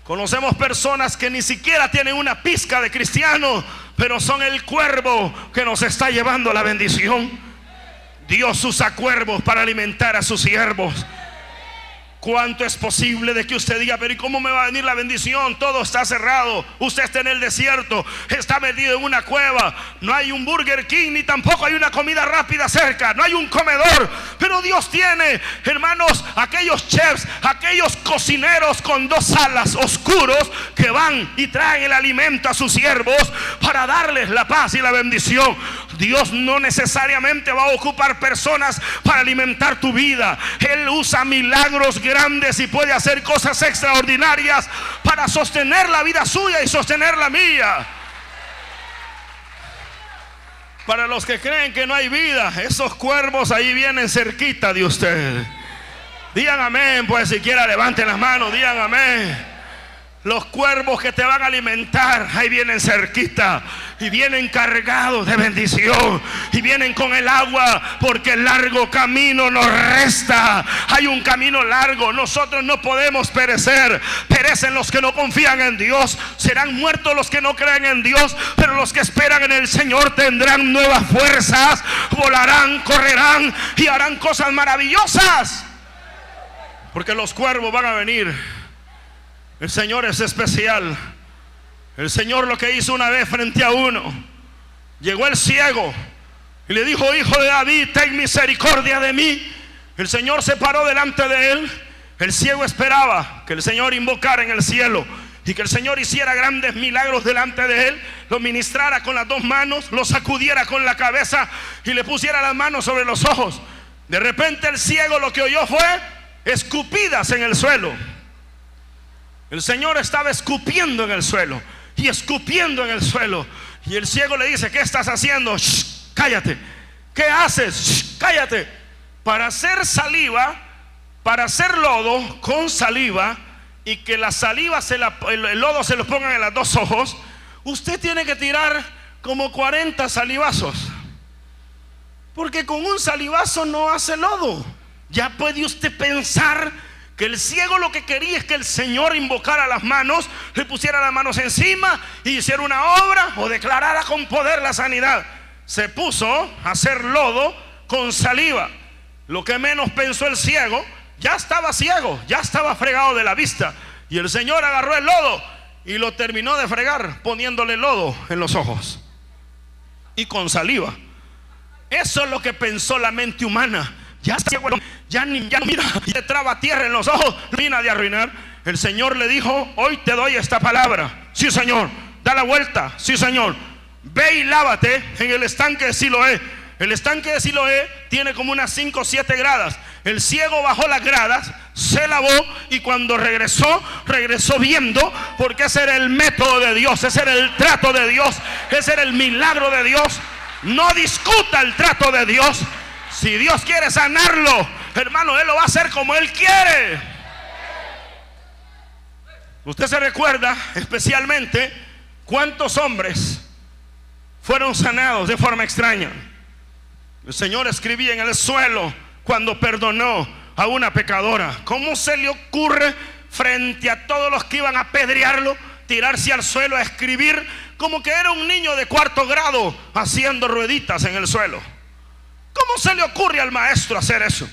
Conocemos personas que ni siquiera tienen una pizca de cristiano, pero son el cuervo que nos está llevando la bendición. Dios usa cuervos para alimentar a sus siervos. ¿Cuánto es posible de que usted diga, pero ¿y cómo me va a venir la bendición? Todo está cerrado, usted está en el desierto, está metido en una cueva, no hay un Burger King, ni tampoco hay una comida rápida cerca, no hay un comedor, pero Dios tiene, hermanos, aquellos chefs, aquellos cocineros con 2 alas oscuros que van y traen el alimento a sus siervos para darles la paz y la bendición. Dios no necesariamente va a ocupar personas para alimentar tu vida. Él usa milagros grandes y puede hacer cosas extraordinarias para sostener la vida suya y sostener la mía. Para los que creen que no hay vida, esos cuervos ahí vienen cerquita de usted. Digan amén, pues siquiera levanten las manos, digan amén. Los cuervos que te van a alimentar, ahí vienen cerquita y vienen cargados de bendición y vienen con el agua, porque el largo camino nos resta. Hay un camino largo, nosotros no podemos perecer. Perecen los que no confían en Dios, serán muertos los que no creen en Dios, pero los que esperan en el Señor tendrán nuevas fuerzas, volarán, correrán y harán cosas maravillosas, porque los cuervos van a venir. El Señor es especial. El Señor lo que hizo una vez frente a uno, llegó el ciego y le dijo: hijo de David, ten misericordia de mí. El Señor se paró delante de él. El ciego esperaba que el Señor invocara en el cielo y que el Señor hiciera grandes milagros delante de él, lo ministrara con las 2 manos, lo sacudiera con la cabeza y le pusiera las manos sobre los ojos. De repente el ciego lo que oyó fue escupidas en el suelo. El Señor estaba escupiendo en el suelo y escupiendo en el suelo. Y el ciego le dice: ¿qué estás haciendo? Shh, cállate. ¿Qué haces? Shh, cállate. Para hacer saliva, para hacer lodo con saliva, y que la saliva, el lodo se lo pongan en los 2 ojos, usted tiene que tirar como 40 salivazos. Porque con un salivazo no hace lodo. Ya puede usted pensar que el ciego lo que quería es que el Señor invocara las manos, le pusiera las manos encima y hiciera una obra o declarara con poder la sanidad. Se puso a hacer lodo con saliva. Lo que menos pensó el ciego, ya estaba ciego, ya estaba fregado de la vista, y el Señor agarró el lodo y lo terminó de fregar poniéndole lodo en los ojos y con saliva. Eso es lo que pensó la mente humana. Ya está ciego, ya no mira, y te traba tierra en los ojos, termina de arruinar. El Señor le dijo: hoy te doy esta palabra. Sí, Señor. Da la vuelta. Sí, Señor. Ve y lávate en el estanque de Siloé. El estanque de Siloé tiene como unas 5 o 7 gradas. El ciego bajó las gradas, se lavó, y cuando regresó viendo, porque ese era el método de Dios, ese era el trato de Dios, ese era el milagro de Dios. No discuta el trato de Dios. Si Dios quiere sanarlo, hermano, Él lo va a hacer como Él quiere. Usted se recuerda especialmente cuántos hombres fueron sanados de forma extraña. El Señor escribía en el suelo cuando perdonó a una pecadora. ¿Cómo se le ocurre frente a todos los que iban a apedrearlo tirarse al suelo a escribir como que era un niño de 4º grado haciendo rueditas en el suelo? ¿Cómo se le ocurre al maestro hacer eso?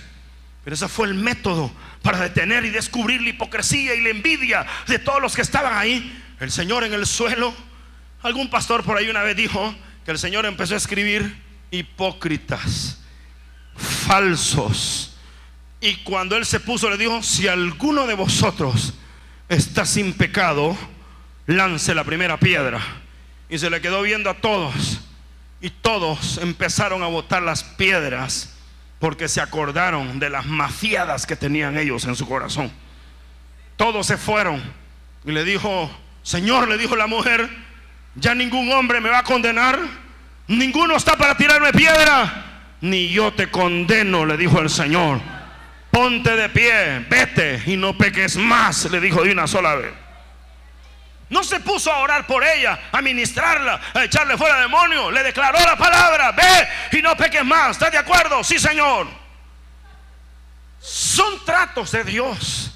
Pero ese fue el método para detener y descubrir la hipocresía y la envidia de todos los que estaban ahí. El Señor en el suelo. Algún pastor por ahí una vez dijo que el Señor empezó a escribir: hipócritas, falsos. Y cuando Él se puso, le dijo: si alguno de vosotros está sin pecado, lance la primera piedra. Y se le quedó viendo a todos, y todos empezaron a botar las piedras, porque se acordaron de las mafiadas que tenían ellos en su corazón. Todos se fueron. Y le dijo: Señor, le dijo la mujer, ya ningún hombre me va a condenar. Ninguno está para tirarme piedra. Ni yo te condeno, le dijo el Señor. Ponte de pie, vete y no peques más, le dijo de una sola vez. No se puso a orar por ella, a ministrarla, a echarle fuera demonios. Le declaró la palabra: ve y no peques más. ¿Estás de acuerdo? Sí, Señor. Son tratos de Dios.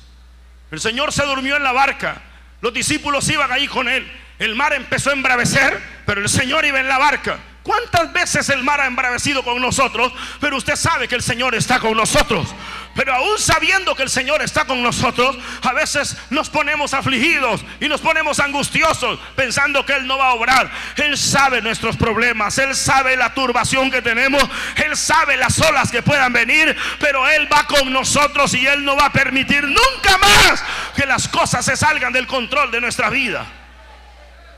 El Señor se durmió en la barca. Los discípulos iban ahí con Él. El mar empezó a embravecer, pero el Señor iba en la barca. ¿Cuántas veces el mar ha embravecido con nosotros? Pero usted sabe que el Señor está con nosotros. Pero aún sabiendo que el Señor está con nosotros, a veces nos ponemos afligidos y nos ponemos angustiosos pensando que Él no va a obrar. Él sabe nuestros problemas, Él sabe la turbación que tenemos, Él sabe las olas que puedan venir, pero Él va con nosotros y Él no va a permitir nunca más que las cosas se salgan del control de nuestra vida.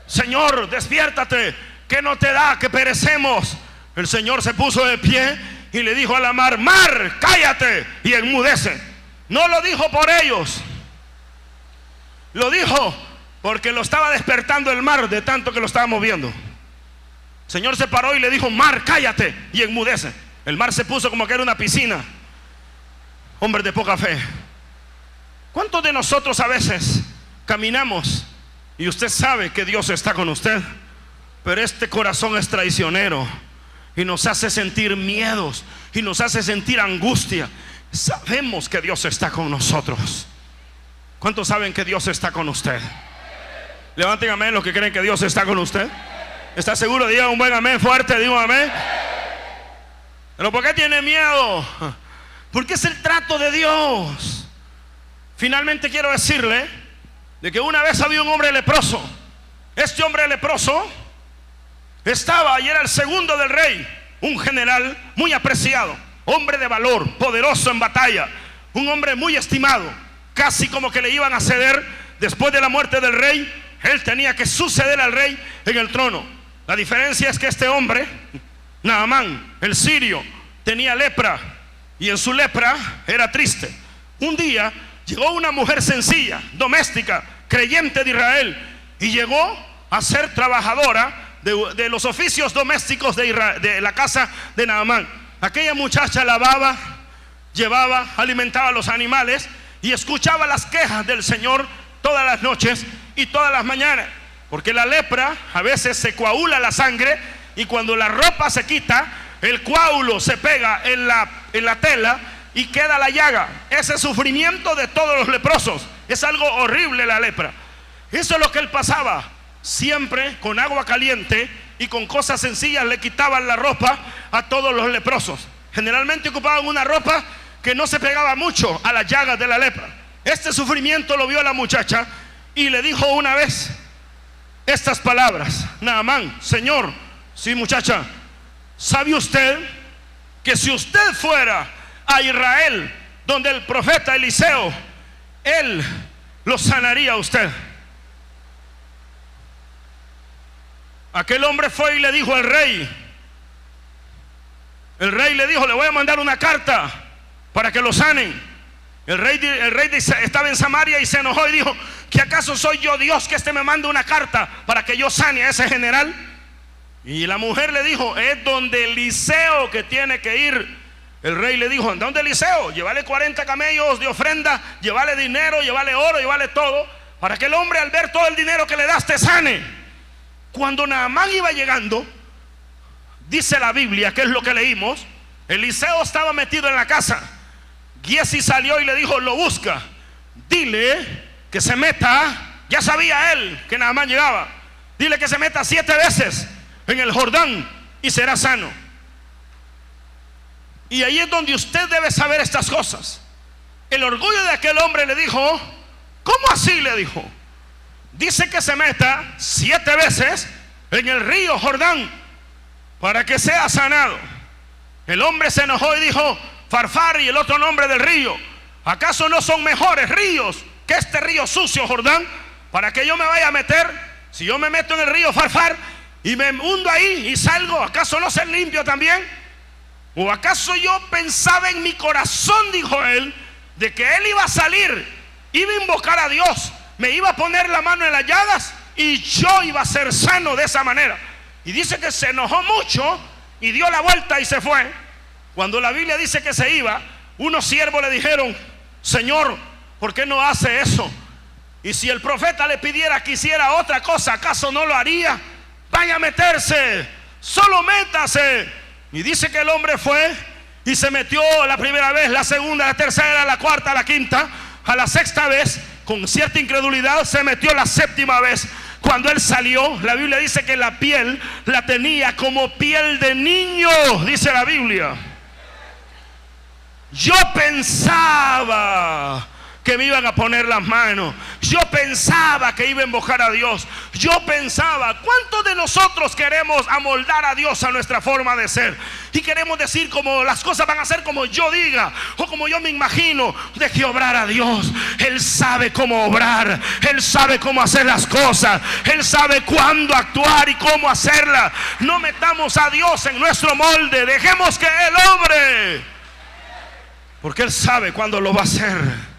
Señor, despiértate, que no te da, que perecemos. El Señor se puso de pie y le dijo a la mar: mar, cállate y enmudece. No lo dijo por ellos, lo dijo porque lo estaba despertando el mar de tanto que lo estaba moviendo. El Señor se paró y le dijo: mar, cállate y enmudece. El mar se puso como que era una piscina. Hombres de poca fe. ¿Cuántos de nosotros a veces caminamos y usted sabe que Dios está con usted, pero este corazón es traicionero y nos hace sentir miedos y nos hace sentir angustia? Sabemos que Dios está con nosotros. ¿Cuántos saben que Dios está con usted? Levanten amén los que creen que Dios está con usted. ¿Está seguro? Diga un buen amén fuerte, digo amén. ¿Pero por qué tiene miedo? Porque es el trato de Dios. Finalmente quiero decirle de que una vez había un hombre leproso. Este hombre leproso estaba y era el segundo del rey, un general muy apreciado, hombre de valor, poderoso en batalla, un hombre muy estimado. Casi como que le iban a ceder después de la muerte del rey. Él tenía que suceder al rey en el trono. La diferencia es que este hombre, Naamán, el sirio, tenía lepra y en su lepra era triste. Un día llegó una mujer sencilla, doméstica, creyente de Israel, y llegó a ser trabajadora de los oficios domésticos de la casa de Naamán. Aquella muchacha lavaba, llevaba, alimentaba a los animales y escuchaba las quejas del Señor todas las noches y todas las mañanas, porque la lepra a veces se coagula la sangre y cuando la ropa se quita, el coágulo se pega en la tela y queda la llaga. Ese sufrimiento de todos los leprosos es algo horrible, la lepra. Eso es lo que él pasaba. Siempre con agua caliente y con cosas sencillas le quitaban la ropa a todos los leprosos. Generalmente ocupaban una ropa que no se pegaba mucho a las llagas de la lepra. Este sufrimiento lo vio la muchacha y le dijo una vez estas palabras: Naamán, Señor, sí, muchacha, ¿sabe usted que si usted fuera a Israel donde el profeta Eliseo, él lo sanaría a usted? Aquel hombre fue y le dijo al rey. El rey le dijo: le voy a mandar una carta para que lo sanen. El rey estaba en Samaria y se enojó y dijo: ¿que acaso soy yo Dios que me manda una carta para que yo sane a ese general? Y la mujer le dijo: es donde Eliseo que tiene que ir. El rey le dijo: ¿dónde Eliseo? Llévale 40 camellos de ofrenda, llévale dinero, llévale oro, llévale todo, para que el hombre al ver todo el dinero que le das te sane. Cuando Naamán iba llegando, dice la Biblia, que es lo que leímos, Eliseo estaba metido en la casa. Giesi salió y le dijo: lo busca, dile que se meta. Ya sabía él que Naamán llegaba. Dile que se meta 7 veces en el Jordán y será sano. Y ahí es donde usted debe saber estas cosas. El orgullo de aquel hombre le dijo: ¿cómo así? Le dijo: dice que se meta 7 veces en el río Jordán para que sea sanado. El hombre se enojó y dijo: Farfar y el otro nombre del río, ¿acaso no son mejores ríos que este río sucio Jordán para que yo me vaya a meter? Si yo me meto en el río Farfar y me hundo ahí y salgo, ¿acaso no ser limpio también? ¿O acaso yo pensaba en mi corazón, dijo él, de que él iba a salir, iba a invocar a Dios, me iba a poner la mano en las llagas y yo iba a ser sano de esa manera? Y dice que se enojó mucho y dio la vuelta y se fue. Cuando la Biblia dice que se iba, unos siervos le dijeron: Señor, ¿por qué no hace eso? Y si el profeta le pidiera que hiciera otra cosa, ¿acaso no lo haría? Vaya a meterse, solo métase. Y dice que el hombre fue y se metió la primera vez, la segunda, la tercera, la cuarta, la quinta. A la 6ª vez, con cierta incredulidad, se metió la 7ª vez. Cuando él salió, la Biblia dice que la piel la tenía como piel de niño, dice la Biblia. Yo pensaba que me iban a poner las manos. Yo pensaba que iba a invocar a Dios. Yo pensaba, ¿cuántos de nosotros queremos amoldar a Dios a nuestra forma de ser? Y queremos decir como las cosas van a ser como yo diga o como yo me imagino. Deje obrar a Dios. Él sabe cómo obrar. Él sabe cómo hacer las cosas. Él sabe cuándo actuar y cómo hacerlas. No metamos a Dios en nuestro molde. Dejemos que Él obre, porque Él sabe cuándo lo va a hacer.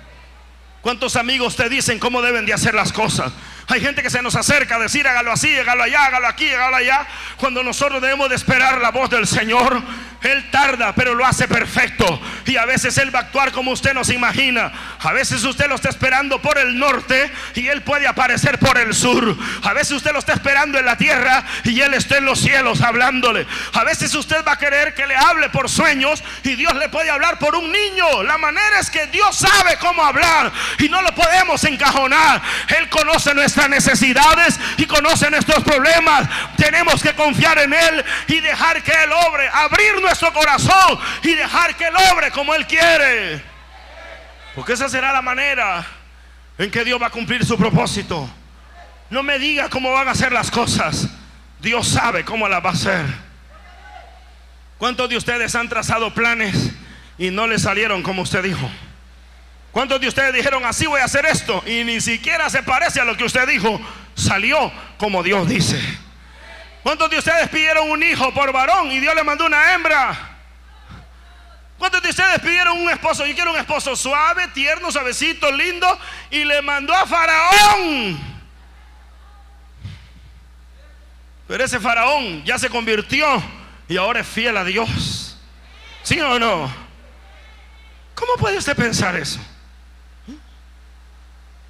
¿Cuántos amigos te dicen cómo deben de hacer las cosas? Hay gente que se nos acerca a decir hágalo así, hágalo allá, hágalo aquí, hágalo allá, cuando nosotros debemos de esperar la voz del Señor. Él tarda, pero lo hace perfecto. Y a veces Él va a actuar como usted no se imagina. A veces usted lo está esperando por el norte y Él puede aparecer por el sur. A veces usted lo está esperando en la tierra y Él está en los cielos hablándole. A veces usted va a querer que le hable por sueños y Dios le puede hablar por un niño. La manera es que Dios sabe cómo hablar y no lo podemos encajonar. Él conoce nuestras necesidades y conoce nuestros problemas. Tenemos que confiar en Él y dejar que Él obre, abrir nuestro corazón y dejar que Él obre como Él quiere, porque esa será la manera en que Dios va a cumplir su propósito. No me diga cómo van a hacer las cosas. Dios sabe cómo las va a hacer. ¿Cuántos de ustedes han trazado planes y no les salieron como usted dijo? ¿Cuántos de ustedes dijeron así voy a hacer esto y ni siquiera se parece a lo que usted dijo? Salió como Dios dice. ¿Cuántos de ustedes pidieron un hijo por varón y Dios le mandó una hembra? ¿Cuántos de ustedes pidieron un esposo? Yo quiero un esposo suave, tierno, suavecito, lindo, y le mandó a Faraón. Pero ese Faraón ya se convirtió y ahora es fiel a Dios. ¿Sí o no? ¿Cómo puede usted pensar eso?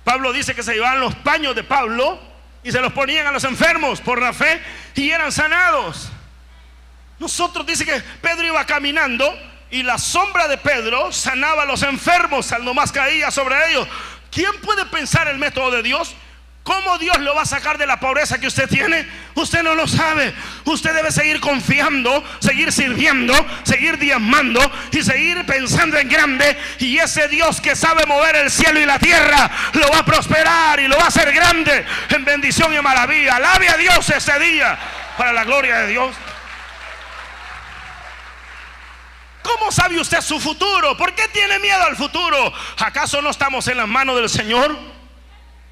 Pablo dice que se llevaban los paños de Pablo y se los ponían a los enfermos por la fe y eran sanados. Nosotros dice que Pedro iba caminando y la sombra de Pedro sanaba a los enfermos, al nomás caía sobre ellos. ¿Quién puede pensar el método de Dios? ¿Cómo Dios lo va a sacar de la pobreza que usted tiene? Usted no lo sabe. Usted debe seguir confiando, seguir sirviendo, seguir diezmando y seguir pensando en grande. Y ese Dios que sabe mover el cielo y la tierra lo va a prosperar y lo va a hacer grande en bendición y en maravilla. Alabe a Dios ese día para la gloria de Dios. ¿Cómo sabe usted su futuro? ¿Por qué tiene miedo al futuro? ¿Acaso no estamos en las manos del Señor?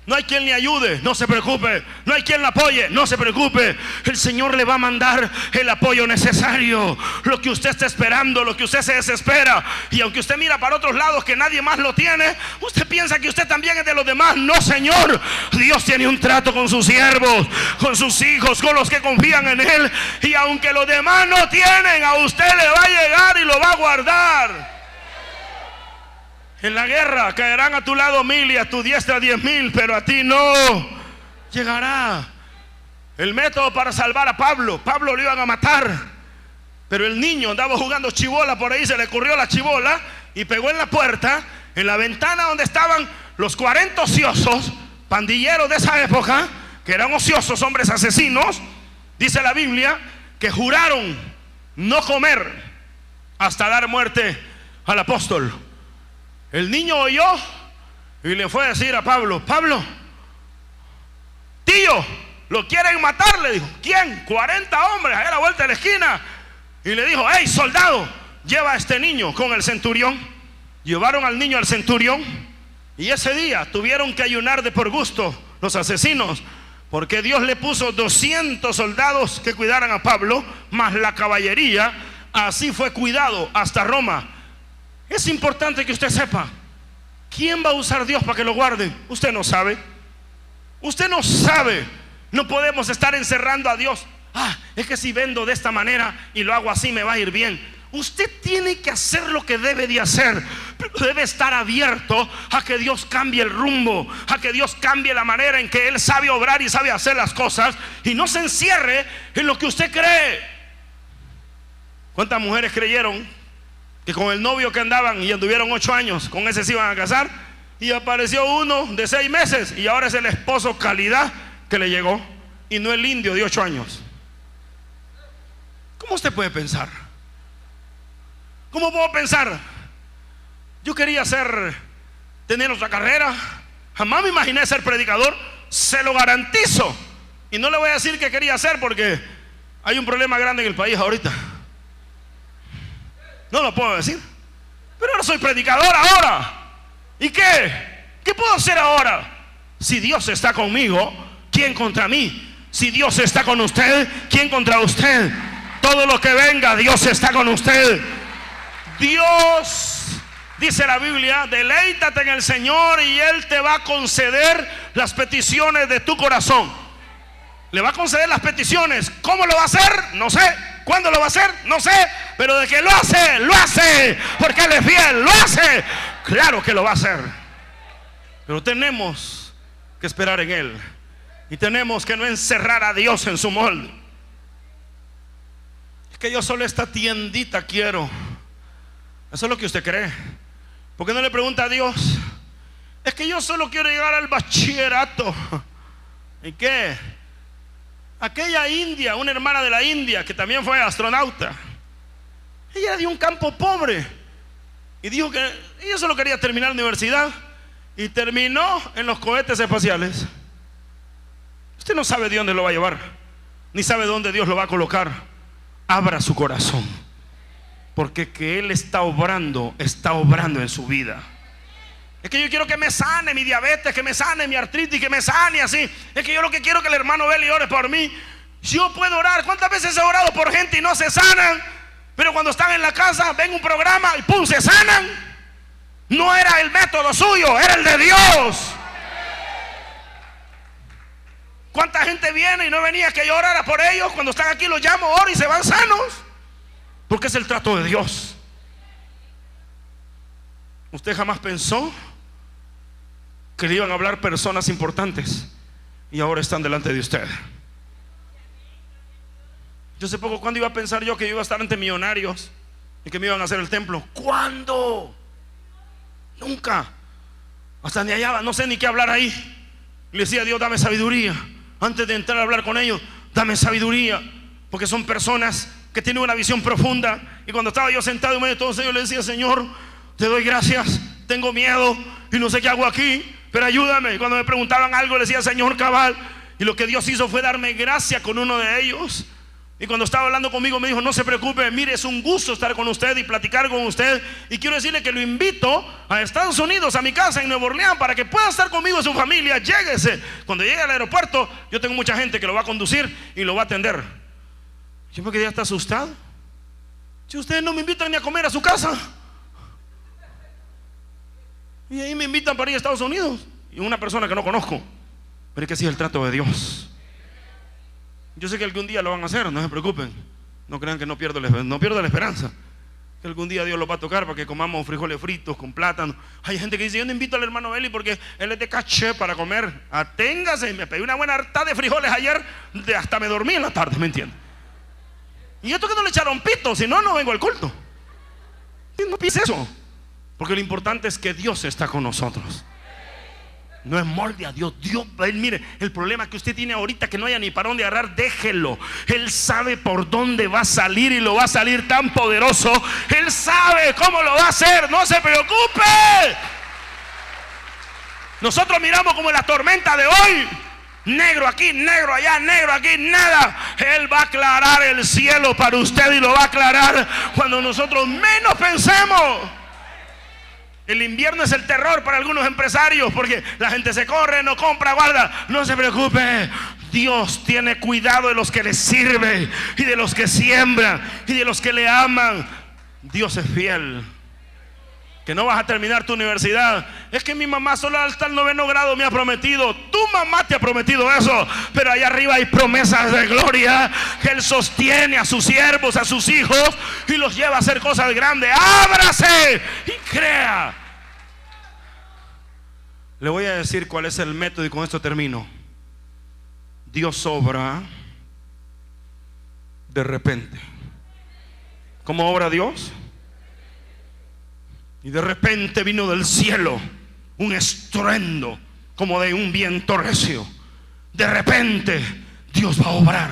No hay quien le ayude, no se preocupe. No hay quien le apoye, no se preocupe. El Señor le va a mandar el apoyo necesario. Lo que usted está esperando, lo que usted se desespera. Y aunque usted mira para otros lados que nadie más lo tiene, usted piensa que usted también es de los demás. No, Señor. Dios tiene un trato con sus siervos, con sus hijos, con los que confían en Él. Y aunque los demás no tienen, a usted le va a llegar y lo va a guardar. En la guerra caerán a tu lado 1000 y a tu diestra 10,000, pero a ti no llegará. El método para salvar a Pablo lo iban a matar, pero el niño andaba jugando chibola por ahí, se le ocurrió la chibola y pegó en la puerta, en la ventana donde estaban los 40 ociosos, pandilleros de esa época, que eran ociosos, hombres asesinos. Dice la Biblia que juraron no comer hasta dar muerte al apóstol. El niño oyó y le fue a decir a Pablo: Pablo, tío, lo quieren matar. Le dijo: ¿quién? 40 hombres allá a la vuelta de la esquina. Y le dijo: hey, soldado, lleva a este niño con el centurión. Llevaron al niño al centurión y ese día tuvieron que ayunar de por gusto los asesinos, porque Dios le puso 200 soldados que cuidaran a Pablo, más la caballería. Así fue cuidado hasta Roma. Es importante que usted sepa quién va a usar Dios para que lo guarde. Usted no sabe. Usted no sabe. No podemos estar encerrando a Dios. Es que si vendo de esta manera y lo hago así me va a ir bien. Usted tiene que hacer lo que debe de hacer, pero debe estar abierto a que Dios cambie el rumbo, a que Dios cambie la manera en que Él sabe obrar y sabe hacer las cosas, y no se encierre en lo que usted cree. ¿Cuántas mujeres creyeron que con el novio que andaban y anduvieron 8 años, con ese se iban a casar? Y apareció uno de 6 meses y ahora es el esposo calidad que le llegó y no el indio de 8 años. ¿Cómo usted puede pensar? ¿Cómo puedo pensar? Yo quería tener otra carrera. Jamás me imaginé ser predicador. Se lo garantizo. Y no le voy a decir que quería hacer porque hay un problema grande en el país ahorita. No lo puedo decir. Pero ahora soy predicador ahora. ¿Y qué? ¿Qué puedo hacer ahora? Si Dios está conmigo, ¿quién contra mí? Si Dios está con usted, ¿quién contra usted? Todo lo que venga, Dios está con usted. Dios, dice la Biblia, deleítate en el Señor y Él te va a conceder las peticiones de tu corazón. Le va a conceder las peticiones. ¿Cómo lo va a hacer? No sé. ¿Cuándo lo va a hacer? No sé. Pero de que lo hace, lo hace. Porque Él es fiel, lo hace. Claro que lo va a hacer. Pero tenemos que esperar en Él. Y tenemos que no encerrar a Dios en su molde. Es que yo solo esta tiendita quiero. Eso es lo que usted cree. ¿Por qué no le pregunta a Dios? Es que yo solo quiero llegar al bachillerato. ¿Y qué? Aquella india, una hermana de la India que también fue astronauta, ella era de un campo pobre y dijo que ella solo quería terminar la universidad y terminó en los cohetes espaciales. Usted no sabe de dónde lo va a llevar, ni sabe dónde Dios lo va a colocar. Abra su corazón, porque que Él está obrando en su vida. Es que yo quiero que me sane mi diabetes, que me sane mi artritis, que me sane así. Es que yo lo que quiero es que el hermano Beli ore por mí. Yo puedo orar. ¿Cuántas veces he orado por gente y no se sanan? Pero cuando están en la casa, ven un programa y ¡pum! Se sanan. No era el método suyo, era el de Dios. ¿Cuánta gente viene y no venía que yo orara por ellos? Cuando están aquí los llamo, oro y se van sanos. Porque es el trato de Dios. ¿Usted jamás pensó que le iban a hablar personas importantes y ahora están delante de usted? Yo sé poco cuándo iba a pensar yo que yo iba a estar ante millonarios y que me iban a hacer el templo. ¿Cuándo? Nunca. Hasta ni allá, no sé ni qué hablar ahí. Le decía a Dios, dame sabiduría. Antes de entrar a hablar con ellos, dame sabiduría. Porque son personas que tienen una visión profunda. Y cuando estaba yo sentado en medio de todos ellos, le decía, Señor, te doy gracias, tengo miedo y no sé qué hago aquí, pero ayúdame. Y cuando me preguntaban algo, le decía, Señor, cabal. Y lo que Dios hizo fue darme gracia con uno de ellos. Y cuando estaba hablando conmigo me dijo, no se preocupe, mire, es un gusto estar con usted y platicar con usted. Y quiero decirle que lo invito a Estados Unidos, a mi casa en Nueva Orleans, para que pueda estar conmigo y su familia. Lléguese. Cuando llegue al aeropuerto, yo tengo mucha gente que lo va a conducir y lo va a atender. Yo me quedé hasta asustado. Si ustedes no me invitan ni a comer a su casa, y ahí me invitan para ir a Estados Unidos, y una persona que no conozco. Pero es que así es el trato de Dios. Yo sé que algún día lo van a hacer, no se preocupen. No crean que no pierdo la esperanza. Que algún día Dios lo va a tocar para que comamos frijoles fritos con plátano. Hay gente que dice, yo no invito al hermano Beli porque él es de caché para comer. Aténgase, me pedí una buena harta de frijoles ayer, hasta me dormí en la tarde, ¿me entienden? Y esto que no le echaron pito, si no, no vengo al culto. Y no piense eso. Porque lo importante es que Dios está con nosotros. No es molde a Dios. Dios, mire, el problema que usted tiene ahorita, que no haya ni para dónde agarrar, déjelo. Él sabe por dónde va a salir y lo va a salir tan poderoso. Él sabe cómo lo va a hacer. No se preocupe. Nosotros miramos como la tormenta de hoy. Negro aquí, negro allá, negro aquí, nada. Él va a aclarar el cielo para usted y lo va a aclarar cuando nosotros menos pensemos. El invierno es el terror para algunos empresarios porque la gente se corre, no compra, guarda. No se preocupe, Dios tiene cuidado de los que le sirven y de los que siembran y de los que le aman. Dios es fiel. Que no vas a terminar tu universidad. Es que mi mamá solo hasta el 9º grado me ha prometido. Tu mamá te ha prometido eso. Pero allá arriba hay promesas de gloria. Que Él sostiene a sus siervos, a sus hijos, y los lleva a hacer cosas grandes. Ábrase y crea. Le voy a decir cuál es el método y con esto termino. Dios obra de repente. ¿Cómo obra Dios? Y de repente vino del cielo un estruendo como de un viento recio. de repente Dios va a obrar.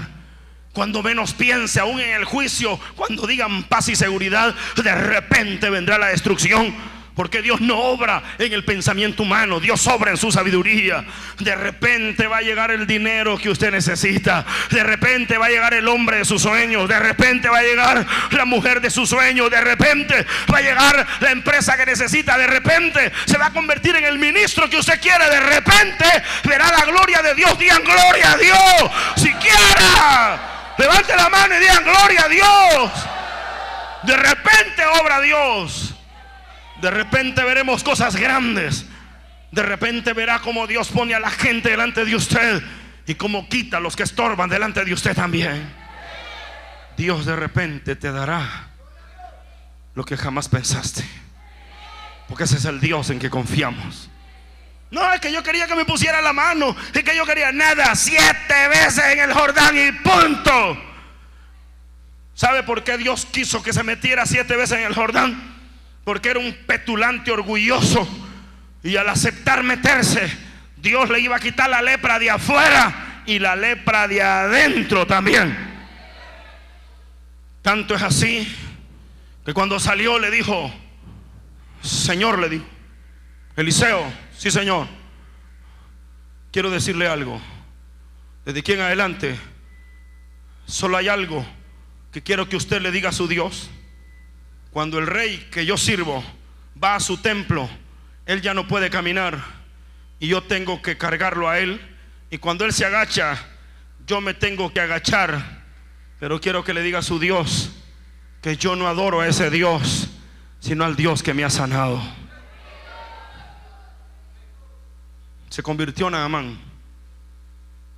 Cuando menos piense, aún en el juicio, cuando digan paz y seguridad, de repente vendrá la destrucción. Porque Dios no obra en el pensamiento humano, Dios obra en su sabiduría. De repente va a llegar el dinero que usted necesita. De repente va a llegar el hombre de sus sueños. De repente va a llegar la mujer de sus sueños. De repente va a llegar la empresa que necesita. De repente se va a convertir en el ministro que usted quiere. De repente verá la gloria de Dios. Digan gloria a Dios. Siquiera levante la mano y digan gloria a Dios. De repente obra Dios. De repente veremos cosas grandes. De repente verá cómo Dios pone a la gente delante de usted y cómo quita a los que estorban delante de usted también. Dios de repente te dará lo que jamás pensaste, porque ese es el Dios en que confiamos. No, es que yo quería que me pusiera la mano, es que yo quería nada, 7 veces en el Jordán y punto. ¿Sabe por qué Dios quiso que se metiera 7 veces en el Jordán? Porque era un petulante orgulloso, y al aceptar meterse, Dios le iba a quitar la lepra de afuera y la lepra de adentro también. Tanto es así que cuando salió le dijo: Señor, le dijo Eliseo, sí señor, quiero decirle algo. Desde aquí en adelante solo hay algo que quiero que usted le diga a su Dios. Cuando el rey que yo sirvo va a su templo, él ya no puede caminar y yo tengo que cargarlo a él. Y cuando él se agacha, yo me tengo que agachar. Pero quiero que le diga a su Dios que yo no adoro a ese Dios, sino al Dios que me ha sanado. Se convirtió Naamán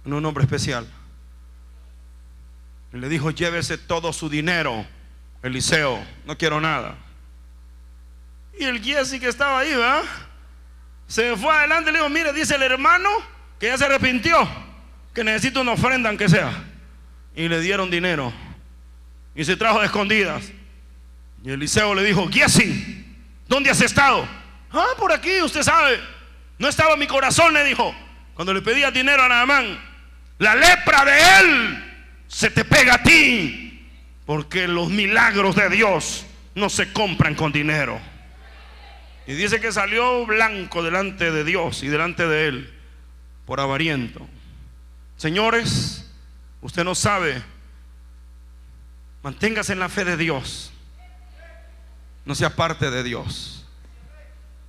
en un hombre especial. Y le dijo: llévese todo su dinero, Eliseo, no quiero nada. Y el Giesi que estaba ahí, ¿verdad?, se fue adelante y le dijo: mire, dice el hermano que ya se arrepintió, que necesita una ofrenda aunque sea. Y le dieron dinero y se trajo de escondidas. Y Eliseo le dijo: Giesi, ¿dónde has estado? Ah, por aquí, usted sabe. No estaba en mi corazón, le dijo, cuando le pedía dinero a Naamán. La lepra de él se te pega a ti, porque los milagros de Dios no se compran con dinero. Y dice que salió blanco delante de Dios y delante de él por avariento. Señores, usted no sabe, manténgase en la fe de Dios, no sea parte de Dios,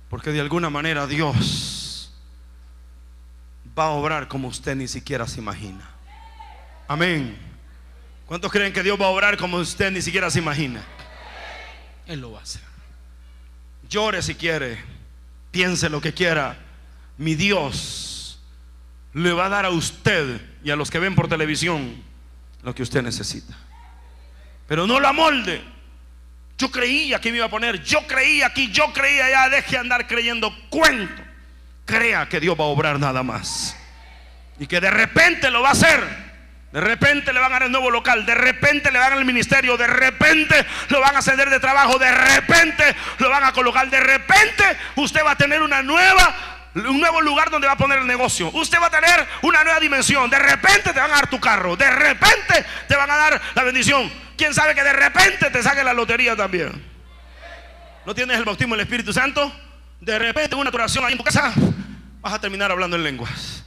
porque de alguna manera Dios va a obrar como usted ni siquiera se imagina. Amén. ¿Cuántos creen que Dios va a obrar como usted ni siquiera se imagina? Él lo va a hacer. Llore si quiere, piense lo que quiera. Mi Dios le va a dar a usted y a los que ven por televisión lo que usted necesita. Pero no la molde. Yo creía que me iba a poner, yo creía aquí, yo creía allá. Deje andar creyendo cuento. Crea que Dios va a obrar nada más, y que de repente lo va a hacer. De repente le van a dar el nuevo local, de repente le van a dar el ministerio, de repente lo van a ascender de trabajo, de repente lo van a colocar, de repente usted va a tener un nuevo lugar donde va a poner el negocio. Usted va a tener una nueva dimensión. De repente te van a dar tu carro, de repente te van a dar la bendición. ¿Quién sabe que de repente te saque la lotería también? ¿No tienes el bautismo del Espíritu Santo? De repente una oración ahí en tu casa vas a terminar hablando en lenguas.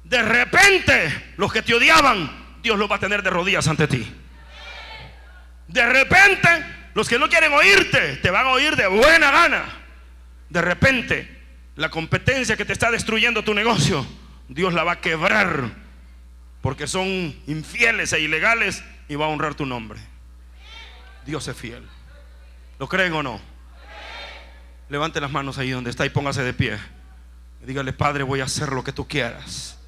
De repente los que te odiaban, Dios los va a tener de rodillas ante ti. De repente los que no quieren oírte, te van a oír de buena gana. De repente la competencia que te está destruyendo tu negocio, Dios la va a quebrar, porque son infieles e ilegales, y va a honrar tu nombre. Dios es fiel. ¿Lo creen o no? Levante las manos ahí donde está y póngase de pie y dígale: Padre, voy a hacer lo que tú quieras.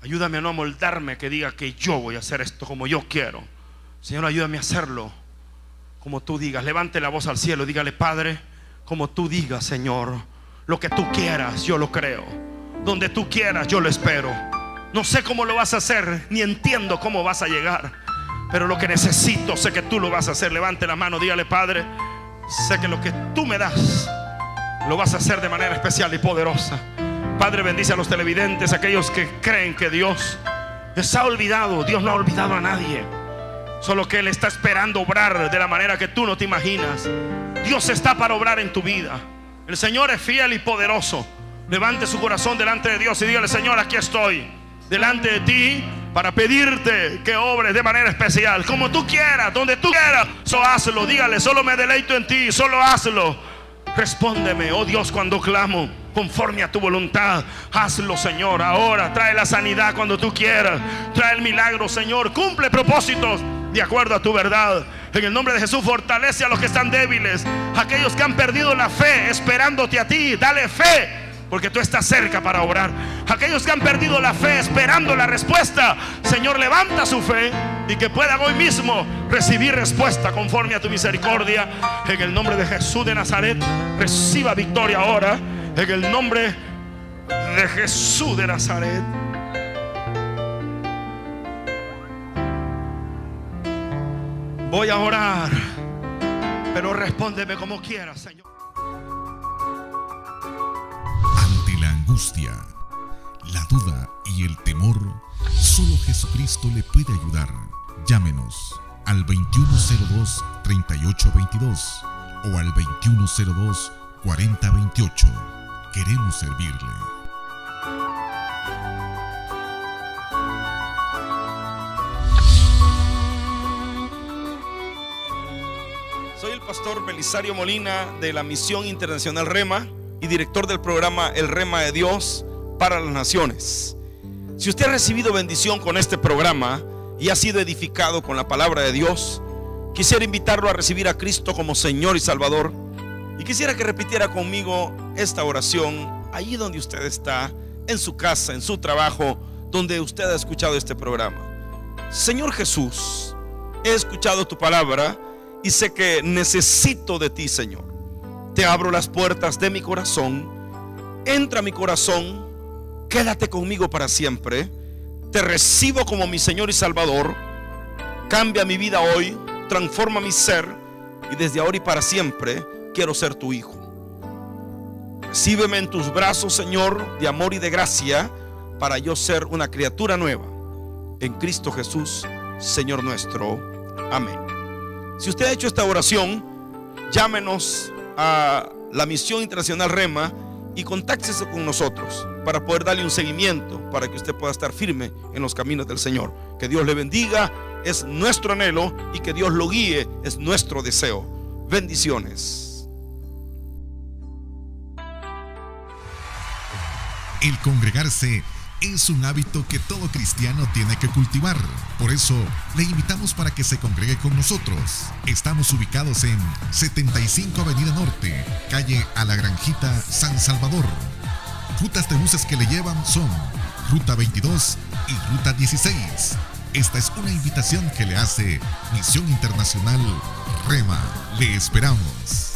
Ayúdame a no amoldarme, que diga que yo voy a hacer esto como yo quiero. Señor, ayúdame a hacerlo como tú digas. Levante la voz al cielo y dígale: Padre, como tú digas, Señor, lo que tú quieras, yo lo creo. Donde tú quieras, yo lo espero. No sé cómo lo vas a hacer, ni entiendo cómo vas a llegar, pero lo que necesito, sé que tú lo vas a hacer. Levante la mano, dígale: Padre, sé que lo que tú me das lo vas a hacer de manera especial y poderosa. Padre, bendice a los televidentes, aquellos que creen que Dios está olvidado. Dios no ha olvidado a nadie, solo que Él está esperando obrar de la manera que tú no te imaginas. Dios está para obrar en tu vida. El Señor es fiel y poderoso. Levante su corazón delante de Dios y dígale: Señor, aquí estoy delante de ti para pedirte que obres de manera especial, como tú quieras, donde tú quieras. Solo hazlo, dígale: solo me deleito en ti, solo hazlo. Respóndeme, oh Dios, cuando clamo conforme a tu voluntad. Hazlo, Señor, ahora. Trae la sanidad cuando tú quieras. Trae el milagro, Señor. Cumple propósitos de acuerdo a tu verdad. En el nombre de Jesús, fortalece a los que están débiles, aquellos que han perdido la fe esperándote a ti. Dale fe, porque tú estás cerca para obrar. Aquellos que han perdido la fe esperando la respuesta, Señor, levanta su fe y que puedan hoy mismo recibir respuesta conforme a tu misericordia. En el nombre de Jesús de Nazaret, reciba victoria ahora. En el nombre de Jesús de Nazaret. Voy a orar, pero respóndeme como quieras, Señor. Ante la angustia, la duda y el temor, solo Jesucristo le puede ayudar. Llámenos al 2102-3822 o al 2102-4028. Queremos servirle. Soy el pastor Belisario Molina de la Misión Internacional Rema y director del programa El Rema de Dios para las Naciones. Si usted ha recibido bendición con este programa y ha sido edificado con la palabra de Dios, quisiera invitarlo a recibir a Cristo como Señor y Salvador, y quisiera que repitiera conmigo esta oración allí donde usted está, en su casa, en su trabajo, donde usted ha escuchado este programa. Señor Jesús, he escuchado tu palabra y sé que necesito de ti, Señor. Te abro las puertas de mi corazón. Entra a mi corazón. Quédate conmigo para siempre. Te recibo como mi Señor y Salvador. Cambia mi vida hoy. Transforma mi ser. Y desde ahora y para siempre quiero ser tu hijo. Recíbeme en tus brazos, Señor, de amor y de gracia, para yo ser una criatura nueva. En Cristo Jesús, Señor nuestro. Amén. Si usted ha hecho esta oración, llámenos a la Misión Internacional Rema y contáctese con nosotros para poder darle un seguimiento, para que usted pueda estar firme en los caminos del Señor. Que Dios le bendiga, es nuestro anhelo, y que Dios lo guíe, es nuestro deseo. Bendiciones. El congregarse es un hábito que todo cristiano tiene que cultivar. Por eso, le invitamos para que se congregue con nosotros. Estamos ubicados en 75 Avenida Norte, calle A la Granjita, San Salvador. Rutas de buses que le llevan son Ruta 22 y Ruta 16. Esta es una invitación que le hace Misión Internacional Rema. Le esperamos.